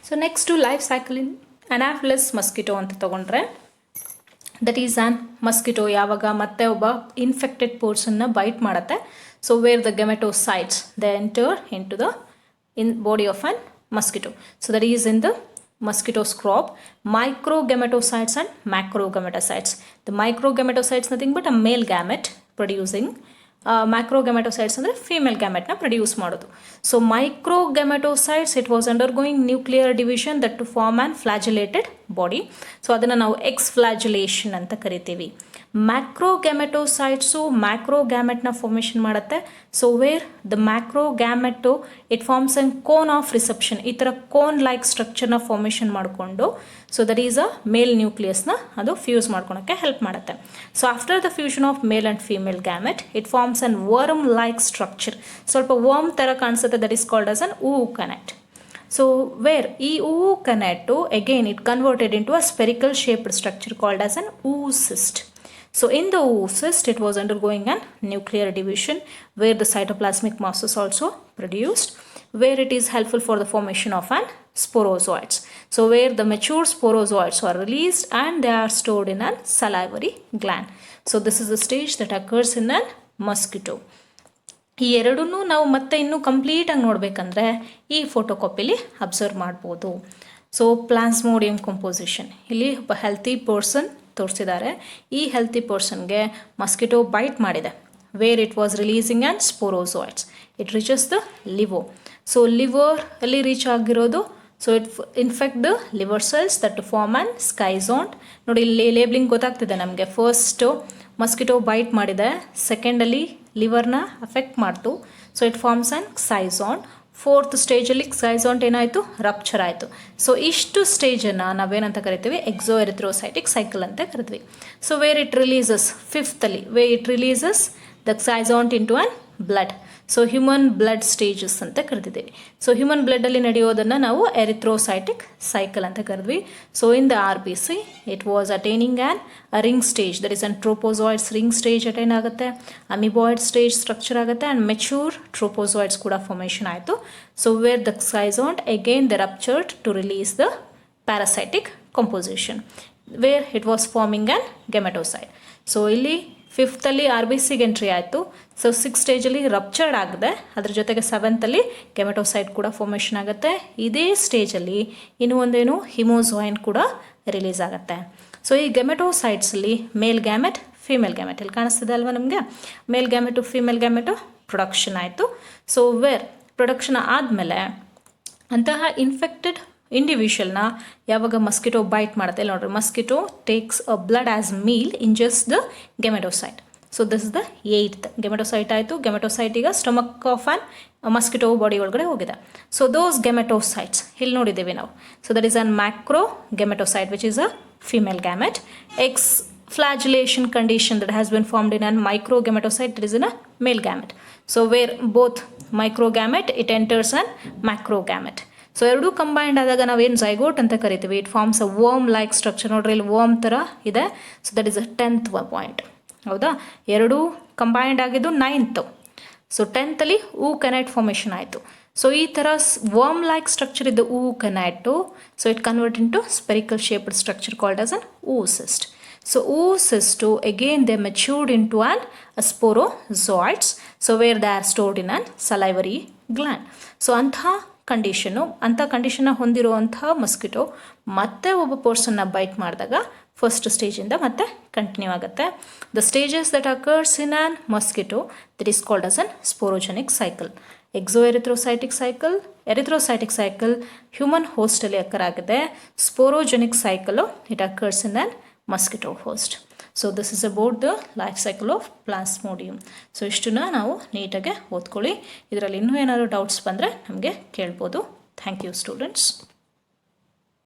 So next life cycle in Anopheles mosquito ಅಂತ ತಗೊಂಡ್ರೆ that is an mosquito ಯಾವಾಗ ಮತ್ತೆ ಒಬ್ಬ infected ಪರ್ಸನ್ನ bite ಮಾಡುತ್ತೆ. So where the gametocytes the enter into the body of an mosquito. So that is in the mosquito's crop, microgametocytes and macrogametocytes. The microgametocytes nothing but a male gamete producing macrogametocytes ಅಂದರೆ female ಗ್ಯಾಮೆಟ್ನ produce ಮಾಡೋದು. So microgametocytes it was undergoing nuclear division that to form an flagellated body. So ಅದನ್ನು ನಾವು exflagellation ಅಂತ ಕರಿತೀವಿ. Macrogametocytes ಮ್ಯಾಕ್ರೋಗ್ಯಾಮೆಟ್ನ formation ಮಾಡುತ್ತೆ. So where the macrogamete it forms an cone of reception, ಈ ಥರ ಕೋನ್ ಲೈಕ್ ಸ್ಟ್ರಕ್ಚರ್ನ ಫಾರ್ಮೇಷನ್ ಮಾಡಿಕೊಂಡು so that is a male ನ್ಯೂಕ್ಲಿಯಸ್ನ ಅದು ಫ್ಯೂಸ್ ಮಾಡ್ಕೊಳಕ್ಕೆ ಹೆಲ್ಪ್ ಮಾಡುತ್ತೆ. So after the fusion of male and female gamete it forms an worm like structure, ಸ್ವಲ್ಪ worm ಥರ ಕಾಣಿಸುತ್ತೆ, that is called as an oocanete. So where ಈ oocanete again it converted into a spherical shaped structure called as an oocyst. So in the oocyst it was undergoing an nuclear division where the cytoplasmic mass is also produced, where it is helpful for the formation of an sporozoites. So where the mature sporozoites are released and they are stored in an salivary gland. So this is the stage that occurs in an mosquito. ಈ ಎರಡನ್ನೂ ನಾವು ಮತ್ತೆ ಇನ್ನೂ ಕಂಪ್ಲೀಟಾಗಿ ನೋಡಬೇಕಂದ್ರೆ ಈ ಫೋಟೋಕಾಪಿಲಿ observe ಮಾಡ್ಬೋದು. ಸೊ ಪ್ಲಾಸ್ಮೋಡಿಯಂ ಕಂಪೋಸಿಷನ್, ಇಲ್ಲಿ ಒಬ್ಬ ಹೆಲ್ತಿ ಪರ್ಸನ್ ತೋರಿಸಿದ್ದಾರೆ. ಈ ಹೆಲ್ತಿ ಪರ್ಸನ್ಗೆ ಮಸ್ಕಿಟೋ ಬೈಟ್ ಮಾಡಿದೆ, where it was releasing and sporozoites. It reaches the liver. So liver ಅಲ್ಲಿ ರೀಚ್ ಆಗಿರೋದು, so it infect the liver cells that form and schizont. ನೋಡಿ ಇಲ್ಲಿ ಲೇಬ್ಲಿಂಗ್ ಗೊತ್ತಾಗ್ತಿದೆ ನಮಗೆ. ಫಸ್ಟು ಮಸ್ಕಿಟೋ ಬೈಟ್ ಮಾಡಿದೆ, ಸೆಕೆಂಡಲ್ಲಿ ಲಿವರ್ನ ಅಫೆಕ್ಟ್ ಮಾಡ್ತು. So it forms and schizont. Fourth ಸ್ಟೇಜಲ್ಲಿ ಕ್ಸೈಝಾಂಟ್ ಏನಾಯಿತು, ರಪ್ಚರ್ ಆಯಿತು. ಸೊ ಇಷ್ಟು ಸ್ಟೇಜನ್ನು ನಾವೇನಂತ ಕರಿತೀವಿ, ಎಕ್ಸೋ ಎರಿಥ್ರೋಸೈಟಿಕ್ ಸೈಕಲ್ ಅಂತ ಕರಿತೀವಿ. ಸೊ ವೇರ್ ಇಟ್ ರಿಲೀಸಸ್, ಫಿಫ್ತಲ್ಲಿ where it releases the schizont into an blood. So human blood stages ಅಂತ ಕರೆದಿದ್ದೀವಿ. ಸೊ ಹ್ಯೂಮನ್ ಬ್ಲಡ್ಡಲ್ಲಿ ನಡೆಯೋದನ್ನು ನಾವು ಎರಿಥ್ರೋಸೈಟಿಕ್ ಸೈಕಲ್ ಅಂತ ಕರೆದ್ವಿ. So in the RBC it was attaining an ring stage, that is an trophozoites ring stage attain ಆಗುತ್ತೆ, amoeboid stage structure ಆಗುತ್ತೆ, and mature trophozoites ಕೂಡ formation ಆಯಿತು. So where the schizont again the ruptured to release the parasitic composition, where it was forming an gametocyte. So ಇಲ್ಲಿ ಫಿಫ್ತಲ್ಲಿ RBCಗೆ entry ಆಯಿತು. So six ಸ್ಟೇಜಲ್ಲಿ ruptured ಆಗಿದೆ, ಅದ್ರ ಜೊತೆಗೆ ಸೆವೆಂತಲ್ಲಿ ಗೆಮೆಟೋಸೈಡ್ ಕೂಡ ಫಾರ್ಮೇಷನ್ ಆಗುತ್ತೆ. ಇದೇ ಸ್ಟೇಜಲ್ಲಿ ಇನ್ನೂ ಒಂದೇನು ಹಿಮೋಝಾಯಿನ್ ಕೂಡ ರಿಲೀಸ್ ಆಗುತ್ತೆ. ಸೊ ಈ ಗೆಮೆಟೋಸೈಡ್ಸಲ್ಲಿ ಮೇಲ್ ಗ್ಯಾಮೆಟ್, ಫೀಮೇಲ್ ಗ್ಯಾಮೆಟ್ ಇಲ್ಲಿ ಕಾಣಿಸ್ತಿದೆ ಅಲ್ವಾ ನಮಗೆ. ಮೇಲ್ ಗ್ಯಾಮೆಟು ಫೀಮೇಲ್ ಗ್ಯಾಮೆಟು ಪ್ರೊಡಕ್ಷನ್ ಆಯಿತು. ಸೊ ವೇರ್ ಪ್ರೊಡಕ್ಷನ್ ಆದಮೇಲೆ ಅಂತಹ ಇನ್ಫೆಕ್ಟೆಡ್ ಇಂಡಿವಿಜುವಲ್ನ ಯಾವಾಗ ಮಸ್ಕಿಟೋ ಬೈಟ್ ಮಾಡುತ್ತೆ, ಇಲ್ಲಿ ನೋಡ್ರಿ, mosquito takes a blood as meal ingest the gametocyte. So this is the 8th gametocyte ಆಯಿತು. ಗೆಮೆಟೋಸೈಟ್ ಈಗ stomach of an mosquito body ಒಳಗಡೆ ಹೋಗಿದೆ. ಸೊ ದೋಸ್ ಗೆಮೆಟೋಸೈಟ್ಸ್ ಇಲ್ಲಿ ನೋಡಿದ್ದೇವೆ ನಾವು. So that is an macro gametocyte which is a female gamete. Flagellation condition that has been formed in a microgametocyte, that is in a male gamete. So where both microgamete it enters an macrogamete. So ಎರಡೂ combined ಆದಾಗ ನಾವೇನು zygote ಅಂತ ಕರಿತೀವಿ. It forms a worm like structure. ನೋಡ್ರಿ ಇಲ್ಲಿ worm ಥರ ಇದೆ. So that is a 10th point. ಹೌದಾ, ಎರಡೂ ಕಂಬೈಂಡ್ ಆಗಿದ್ದು 9th. ಸೊ 10thಲ್ಲಿ oocanete ಫಾರ್ಮೇಷನ್ ಆಯಿತು. ಸೊ ಈ ಥರ ವರ್ಮ್ ಲೈಕ್ ಸ್ಟ್ರಕ್ಚರ್ ಇದ್ದು oocanete, so it convert into spherical shaped structure called as an oocyst. So oocyst again they matured into an sporozoites, so where they are stored in an salivary gland. So ಅಂಥ ಕಂಡೀಷನ್ನ ಹೊಂದಿರುವಂಥ mosquito ಮತ್ತೆ ಒಬ್ಬ ಪರ್ಸನ್ನ byte ಮಾಡಿದಾಗ first ಸ್ಟೇಜಿಂದ ಮತ್ತೆ continue ಆಗುತ್ತೆ. The stages that occurs in an mosquito that is called as an sporogenic cycle. Exo erythrocytic cycle, erythrocytic cycle human ಹೋಸ್ಟಲ್ಲಿ occur ಆಗಿದೆ. Sporogenic cycle it occurs in an mosquito host. So this is about the life cycle of Plasmodium. So ಇಷ್ಟನ್ನ ನಾವು ನೀಟಾಗಿ ಓದ್ಕೊಳ್ಳಿ. ಇದರಲ್ಲಿ ಇನ್ನೂ ಏನಾದರೂ doubts ಬಂದರೆ ನಮಗೆ ಕೇಳ್ಬೋದು. Thank you students.